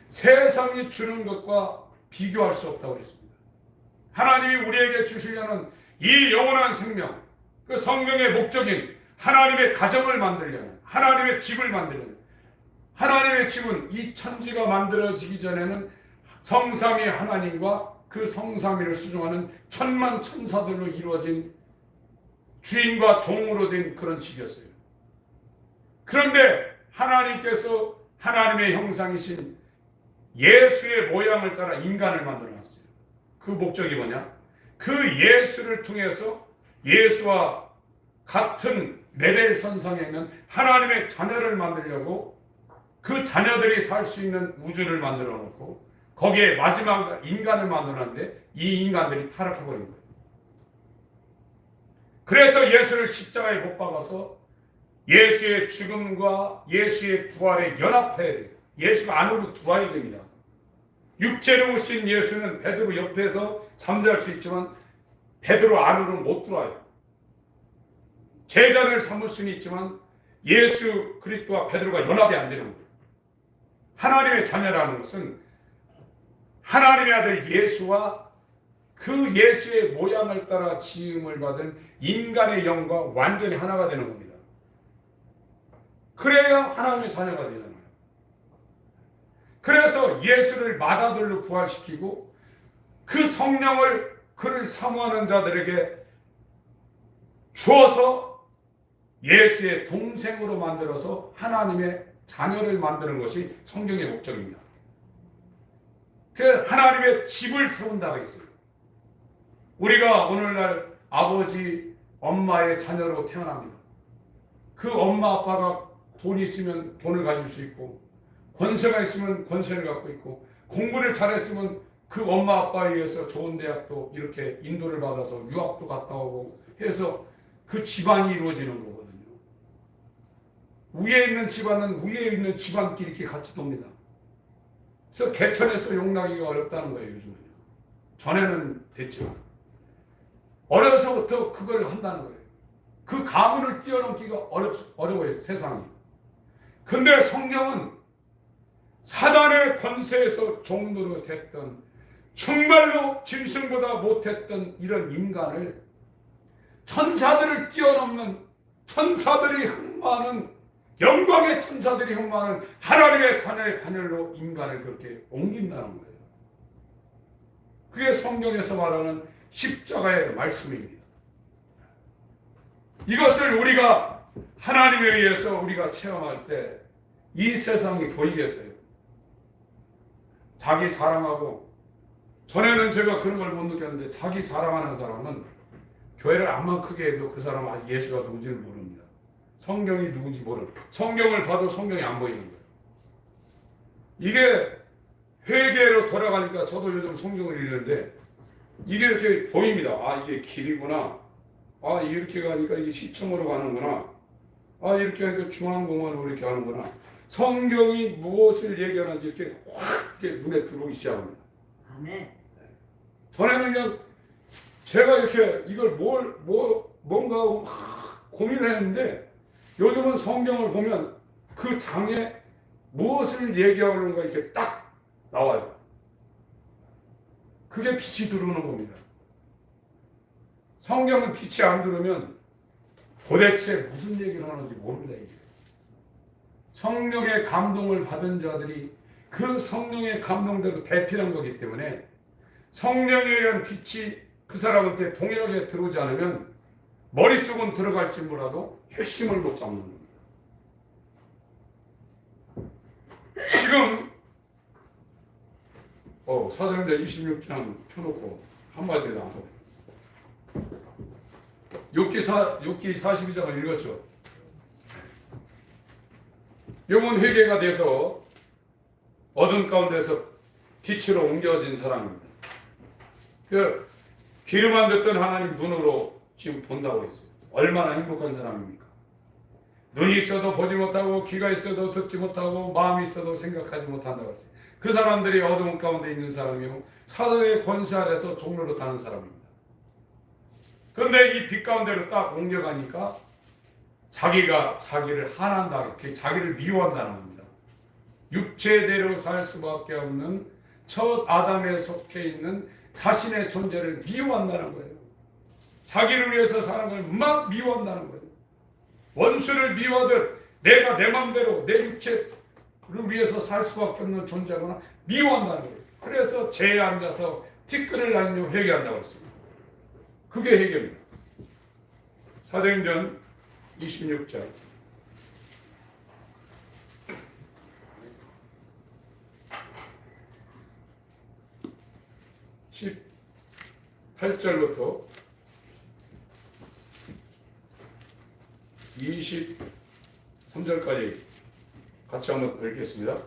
세상이 주는 것과 비교할 수 없다고 했습니다. 하나님이 우리에게 주시려는 이 영원한 생명, 그 성령의 목적인 하나님의 가정을 만들려는, 하나님의 집을 만들려는, 하나님의 집은 이 천지가 만들어지기 전에는 성삼위 하나님과 그 성삼위를 수종하는 천만 천사들로 이루어진 주인과 종으로 된 그런 집이었어요. 그런데 하나님께서 하나님의 형상이신 예수의 모양을 따라 인간을 만들어놨어요. 그 목적이 뭐냐? 그 예수를 통해서 예수와 같은 레벨 선상에 있는 하나님의 자녀를 만들려고 그 자녀들이 살 수 있는 우주를 만들어 놓고 거기에 마지막 인간을 만들었는데 이 인간들이 타락해버린 거예요. 그래서 예수를 십자가에 못 박아서 예수의 죽음과 예수의 부활에 연합해야 돼요. 예수가 안으로 들어와야 됩니다. 육체로 오신 예수는 베드로 옆에서 잠잘 수 있지만 베드로 안으로 못 들어와요. 제자를 삼을 수는 있지만 예수 그리스도와 베드로가 연합이 안 되는 거예요. 하나님의 자녀라는 것은 하나님의 아들 예수와 그 예수의 모양을 따라 지음을 받은 인간의 영과 완전히 하나가 되는 겁니다. 그래야 하나님의 자녀가 되잖아요. 그래서 예수를 맏아들로 부활시키고 그 성령을 그를 사모하는 자들에게 주어서 예수의 동생으로 만들어서 하나님의 자녀를 만드는 것이 성경의 목적입니다. 그 하나님의 집을 세운다고 했어요. 우리가 오늘날 아버지, 엄마의 자녀로 태어납니다. 그 엄마, 아빠가 돈이 있으면 돈을 가질 수 있고 권세가 있으면 권세를 갖고 있고 공부를 잘했으면 그 엄마, 아빠에 의해서 좋은 대학도 이렇게 인도를 받아서 유학도 갔다 오고 해서 그 집안이 이루어지는 거거든요. 위에 있는 집안은 위에 있는 집안끼리 이렇게 같이 돕니다. 그래서 개천에서 용나기가 어렵다는 거예요, 요즘은요. 전에는 됐지만. 어려서부터 그걸 한다는 거예요. 그 가문을 뛰어넘기가 어려워요, 세상이. 근데 성경은 사단의 권세에서 종로로 됐던 정말로 짐승보다 못했던 이런 인간을 천사들을 뛰어넘는 천사들이 흠모하는 영광의 천사들이 흠모하는 하나님의 자녀의 반열로 인간을 그렇게 옮긴다는 거예요. 그게 성경에서 말하는 십자가의 말씀입니다. 이것을 우리가 하나님에 의해서 우리가 체험할 때 이 세상이 보이겠어요. 자기 사랑하고, 전에는 제가 그런 걸 못 느꼈는데 자기 사랑하는 사람은 교회를 암만 크게 해도 그 사람은 아직 예수가 누군지를 모릅니다. 성경이 누군지 모르는, 성경을 봐도 성경이 안 보이는 거예요. 이게 회개로 돌아가니까 저도 요즘 성경을 읽는데 이게 이렇게 보입니다. 아, 이게 길이구나. 아, 이렇게 가니까 이게 시청으로 가는구나. 아, 이렇게 하니까 중앙공원으로 이렇게 가는구나. 성경이 무엇을 얘기하는지 이렇게 확 이렇게 눈에 들어오기 시작합니다.
아멘.
전에는 그냥 제가 이렇게 이걸 뭔가 하고 막 고민을 했는데 요즘은 성경을 보면 그 장에 무엇을 얘기하는가 이렇게 딱 나와요. 그게 빛이 들어오는 겁니다. 성경은 빛이 안 들으면 도대체 무슨 얘기를 하는지 모릅니다. 이게. 성령의 감동을 받은 자들이 그 성령의 감동대로 대필한 거기 때문에 성령에 의한 빛이 그 사람한테 동일하게 들어오지 않으면 머릿속은 들어갈지 몰라도 핵심을 못 잡는 겁니다. 지금 사도행전 26장 펴놓고 한마디도 안 하고 욥기 42장을 읽었죠. 욥은 회개가 돼서 어둠 가운데서 빛으로 옮겨진 사람입니다. 그 귀로만 듣던 하나님 눈으로 지금 본다고 했어요. 얼마나 행복한 사람입니까? 눈이 있어도 보지 못하고 귀가 있어도 듣지 못하고 마음이 있어도 생각하지 못한다고 했어요. 그 사람들이 어둠 가운데 있는 사람이요 사단의 권세 아래서 종로로 타는 사람입니다. 그런데 이 빛 가운데로 딱 옮겨가니까 자기가 자기를 한한다, 자기를 미워한다는 겁니다. 육체대로 살 수밖에 없는 첫 아담에 속해 있는 자신의 존재를 미워한다는 거예요. 자기를 위해서 사는 걸 막 미워한다는 거예요. 원수를 미워하듯 내가 내 맘대로 내 육체를 위해서 살 수밖에 없는 존재거나 미워한다는 거예요. 그래서 죄에 앉아서 티끌을 날려 회개한다고 했습니다. 그게 회개입니다. 사도행전 26장 18절부터 23절까지 같이 한번 읽겠습니다.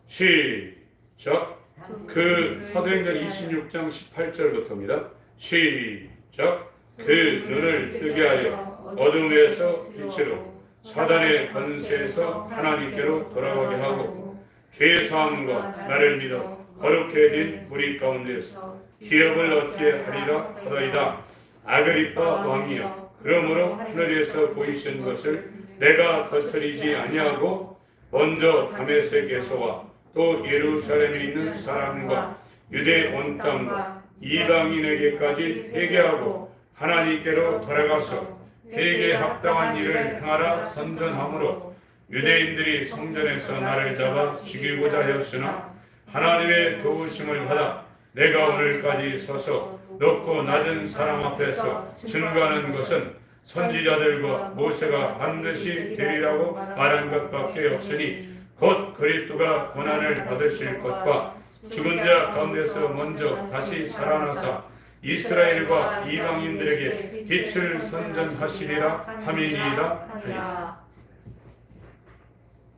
시작. 그 사도행전 26장 18절부터입니다. 시작. 그 눈을 뜨게 하여 어둠에서 빛으로 사단의 권세에서 하나님께로 돌아가게 하고 죄 사함과 나를 믿어 거룩해 진 무리 가운데서 기업을 얻게 하리라 하더이다. 아그리빠 왕이여, 그러므로 하늘에서 보이신 것을 내가 거스리지 아니하고 먼저 다메섹에서와 또 예루살렘에 있는 사람과 유대 온 땅과 이방인에게까지 회개하고 하나님께로 돌아가서 회개에 합당한 일을 행하라 선전하므로 유대인들이 성전에서 나를 잡아 죽이고자 하였으나 하나님의 도우심을 받아 내가 오늘까지 서서 높고 낮은 사람 앞에서 증거하는 것은 선지자들과 모세가 반드시 되리라고 말한 것밖에 없으니 곧 그리스도가 고난을 받으실 것과 죽은 자 가운데서 먼저 다시 살아나사 이스라엘과 이방인들에게 빛을 선전하시리라 함이니이다 하니.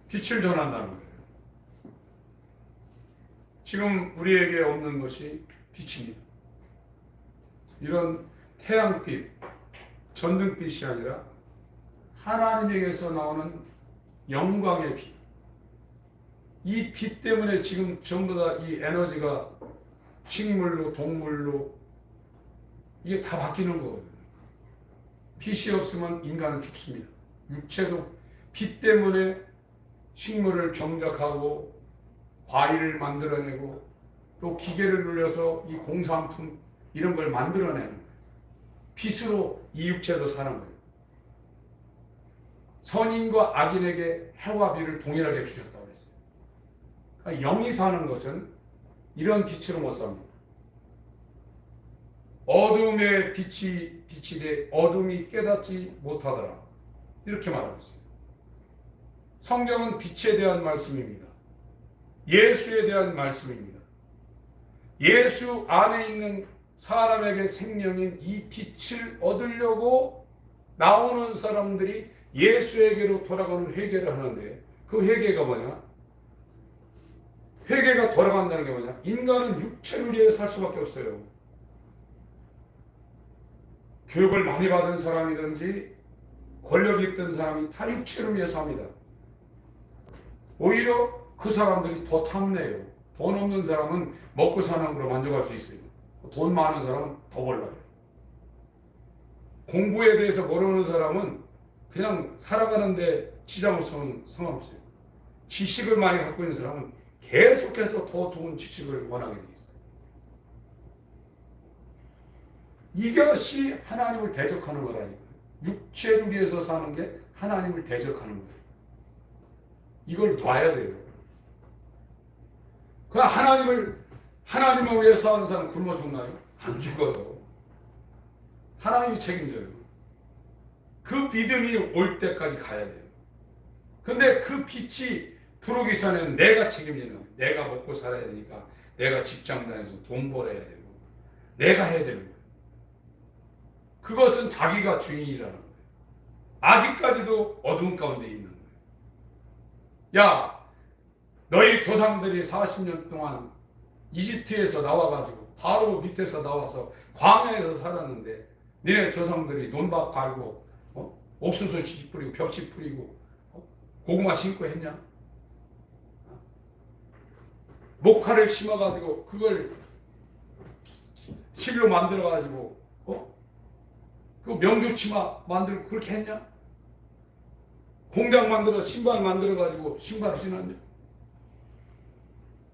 빛을 전한다는 거예요. 지금 우리에게 없는 것이 빛입니다. 이런 태양빛, 전등빛이 아니라 하나님에게서 나오는 영광의 빛. 이 빛 때문에 지금 전부 다 이 에너지가 식물로 동물로 이게 다 바뀌는 거거든요. 빛이 없으면 인간은 죽습니다. 육체도 빛 때문에 식물을 경작하고 과일을 만들어내고 또 기계를 눌려서 이 공산품 이런 걸 만들어내는 거예요. 빛으로 이 육체도 사는 거예요. 선인과 악인에게 해와 비를 동일하게 주셨다고 했어요. 그러니까 영이 사는 것은 이런 빛으로 못 삽니다. 어둠의 빛이 돼 어둠이 깨닫지 못하더라. 이렇게 말하고 있어요. 성경은 빛에 대한 말씀입니다. 예수에 대한 말씀입니다. 예수 안에 있는 사람에게 생명인 이 빛을 얻으려고 나오는 사람들이 예수에게로 돌아가는 회개를 하는데 그 회개가 뭐냐? 회개가 돌아간다는 게 뭐냐? 인간은 육체를 위해 살 수밖에 없어요. 교육을 많이 받은 사람이든지 권력이 있던 사람이 다 육체를 위해 삽니다. 오히려 그 사람들이 더 탐내요. 돈 없는 사람은 먹고 사는 걸로 만족할 수 있어요. 돈 많은 사람은 더 벌려요. 공부에 대해서 모르는 사람은 그냥 살아가는데 지장 없으면 상관없어요. 지식을 많이 갖고 있는 사람은 계속해서 더 좋은 지식을 원하게 돼 있어요. 이것이 하나님을 대적하는 거라니까요. 육체를 위해서 사는 게 하나님을 대적하는 거예요. 이걸 놔야 돼요. 그냥 하나님을 위해서 하는 사람 굶어 죽나요? 안 죽어요. 하나님이 책임져요. 그 믿음이 올 때까지 가야 돼요. 근데 그 빛이 들어오기 전에는 내가 책임지는 거예요. 내가 먹고 살아야 되니까 내가 직장 다녀서 돈 벌어야 되고 내가 해야 되는 거예요. 그것은 자기가 주인이라는 거예요. 아직까지도 어둠 가운데 있는 거예요. 야, 너희 조상들이 40년 동안 이집트에서 나와가지고 바로 밑에서 나와서 광야에서 살았는데 니네 조상들이 논밭 갈고 옥수수 씨 뿌리고 벽씨 뿌리고 고구마 심고 했냐? 목화를 심어가지고 그걸 실로 만들어가지고 그 명주치마 만들고 그렇게 했냐? 공장 만들어 신발 만들어 가지고 신발을 신었냐?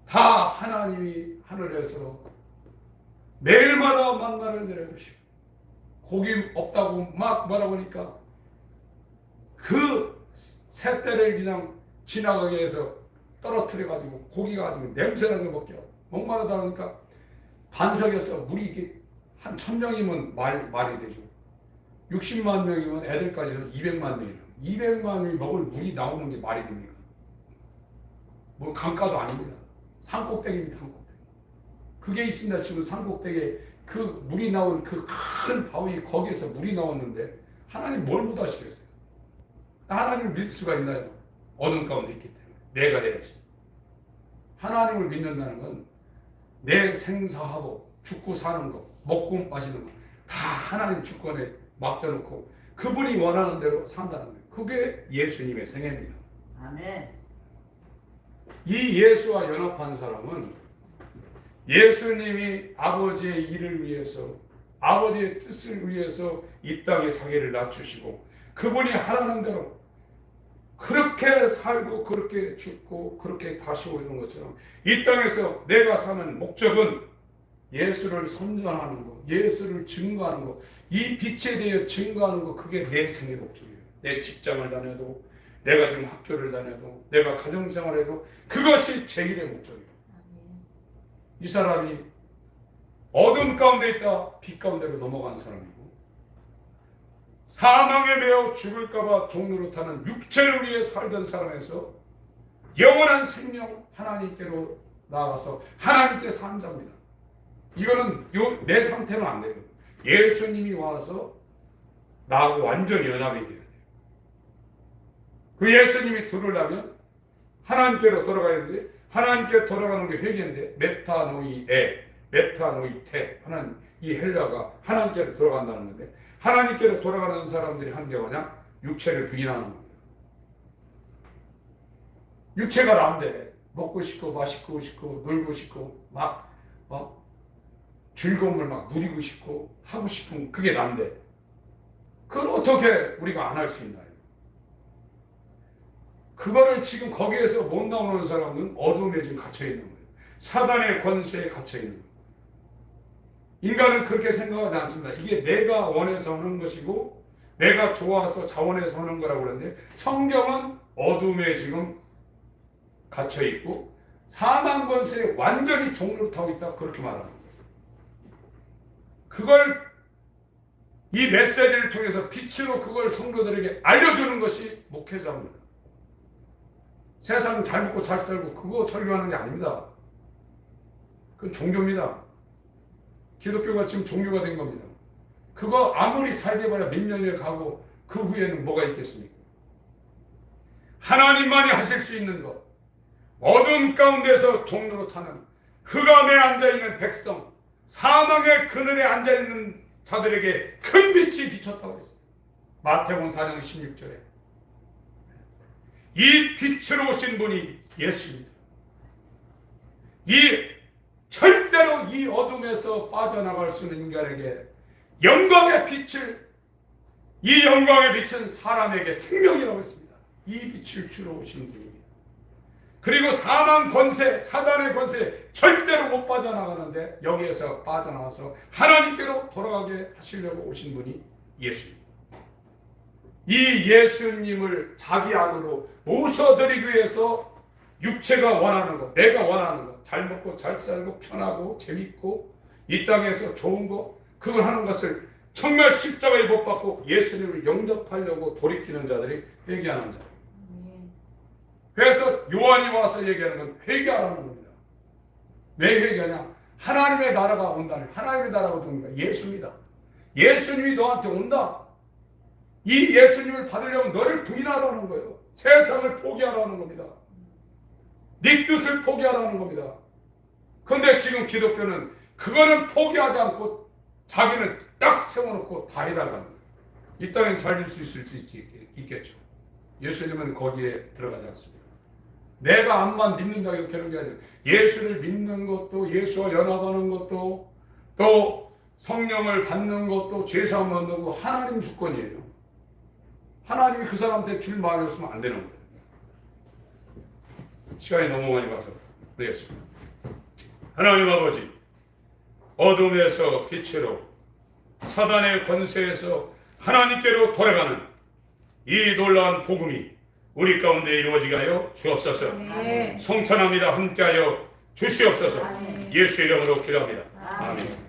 다 하나님이 하늘에서 매일마다 만나를 내려주시고 고기 없다고 막 뭐라고 하니까 그 새떼를 그냥 지나가게 해서 떨어뜨려 가지고 고기가 가지고 냄새나는 거 먹게 하고 목마르다 보니까 반석에서 물이 이게 한 1000명이면 말이 되죠. 60만 명이면 애들까지 200만 명이에요. 200만 명이 먹을 물이 나오는 게 말이 됩니까? 뭐 강가도 아닙니다. 산꼭대기입니다. 산꼭대기. 그게 있습니다. 지금 산꼭대기에 그 물이 나온 그 큰 바위 거기에서 물이 나왔는데 하나님 뭘 못하시겠어요? 하나님을 믿을 수가 있나요? 어둠 가운데 있기 때문에 내가 돼야지. 하나님을 믿는다는 건 내 생사하고 죽고 사는 거 먹고 마시는 거 다 하나님 주권에 맡겨놓고 그분이 원하는 대로 산다는 거예요. 그게 예수님의 생애입니다.
아멘.
이 예수와 연합한 사람은 예수님이 아버지의 일을 위해서 아버지의 뜻을 위해서 이 땅에 자기를 낮추시고 그분이 하라는 대로 그렇게 살고 그렇게 죽고 그렇게 다시 오는 것처럼 이 땅에서 내가 사는 목적은 예수를 선전하는 거, 예수를 증거하는 거, 이 빛에 대해 증거하는 거, 그게 내 생의 목적이에요. 내 직장을 다녀도, 내가 지금 학교를 다녀도, 내가 가정생활해도 그것이 제1의 목적이에요. 이 사람이 어둠 가운데 있다 빛 가운데로 넘어간 사람이고 사망에 매여 죽을까봐 종로로 타는 육체를 위해 살던 사람에서 영원한 생명 하나님께로 나아가서 하나님께 산 자입니다. 이거는 내 상태는 안 돼요. 예수님이 와서 나하고 완전히 연합이 돼야 돼요. 그 예수님이 들으려면 하나님께로 돌아가야 되는데 하나님께 돌아가는 게 회개인데 메타노이테 하나님 이 헬라가 하나님께로 돌아간다는 건데 하나님께로 돌아가는 사람들이 한 게 뭐냐? 육체를 부인하는 겁니다. 육체가 안 돼. 먹고 싶고 마시고 싶고 놀고 싶고 막 즐거움을 막 누리고 싶고 하고 싶은 그게 난데 그걸 어떻게 우리가 안 할 수 있나요? 그거를 지금 거기에서 못 나오는 사람은 어둠에 지금 갇혀 있는 거예요. 사단의 권세에 갇혀 있는 거예요. 인간은 그렇게 생각하지 않습니다. 이게 내가 원해서 하는 것이고 내가 좋아서 자원해서 하는 거라고 그러는데 성경은 어둠에 지금 갇혀 있고 사망 권세에 완전히 종로를 타고 있다 그렇게 말하는 거예요. 그걸 이 메시지를 통해서 빛으로 그걸 성도들에게 알려주는 것이 목회자입니다. 세상 잘 먹고 잘 살고 그거 설교하는 게 아닙니다. 그건 종교입니다. 기독교가 지금 종교가 된 겁니다. 그거 아무리 잘 돼봐야 몇 년에 가고 그 후에는 뭐가 있겠습니까? 하나님만이 하실 수 있는 것, 어둠 가운데서 종로로 타는 흑암에 앉아있는 백성, 사망의 그늘에 앉아있는 자들에게 큰 빛이 비쳤다고 했습니다. 마태복음 4장 16절에 이 빛으로 오신 분이 예수입니다. 절대로 이 어둠에서 빠져나갈 수 있는 인간에게 영광의 빛을 이 영광의 빛은 사람에게 생명이라고 했습니다. 이 빛을 주러 오신 분입니다. 그리고 사망 권세, 사단의 권세 절대로 못 빠져나가는데 여기에서 빠져나와서 하나님께로 돌아가게 하시려고 오신 분이 예수입니다. 이 예수님을 자기 안으로 모셔드리기 위해서 육체가 원하는 것, 내가 원하는 것, 잘 먹고 잘 살고 편하고 재밌고 이 땅에서 좋은 거 그걸 하는 것을 정말 십자가에 못 박고 예수님을 영접하려고 돌이키는 자들이 회개하는 자예요. 그래서 요한이 와서 얘기하는 건 회개하라는 겁니다. 왜 회개하냐? 하나님의 나라가 온다는 하나님의 나라가 온다. 예수입니다. 예수님이 너한테 온다. 이 예수님을 받으려면 너를 부인하라는 거예요. 세상을 포기하라는 겁니다. 네 뜻을 포기하라는 겁니다. 그런데 지금 기독교는 그거는 포기하지 않고 자기는 딱 세워놓고 다 해달라는 거예요. 이 땅엔 잘 될 수 있을 수 있겠죠. 예수님은 거기에 들어가지 않습니다. 내가 암만 믿는다고 해서 되는 게 아니라 예수를 믿는 것도 예수와 연합하는 것도 또 성령을 받는 것도 죄사함 받는 것도 하나님 주권이에요. 하나님이 그 사람한테 줄 마음이 없으면 안 되는 거예요. 시간이 너무 많이 가서 되겠습니다. 하나님 아버지, 어둠에서 빛으로 사단의 권세에서 하나님께로 돌아가는 이 놀라운 복음이 우리 가운데 이루어지게 하여 주옵소서. 성찬합니다. 함께하여 주시옵소서. 예수 이름으로 기도합니다. 아멘.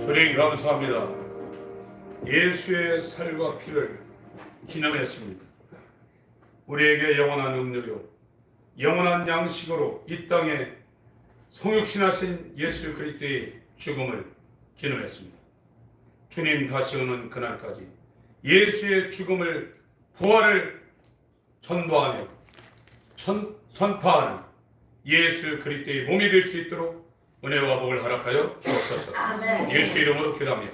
주님 감사합니다. 예수의 살과 피를 기념했습니다. 우리에게 영원한 음료요 영원한 양식으로 이 땅에 성육신하신 예수 그리스도의 죽음을 기념했습니다. 주님 다시 오는 그날까지 예수의 죽음을 부활을 전도하며 선포하는 예수 그리스도의 몸이 될 수 있도록 은혜와 복을 허락하여 주옵소서. 예수 이름으로 기도합니다.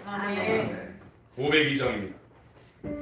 502장입니다.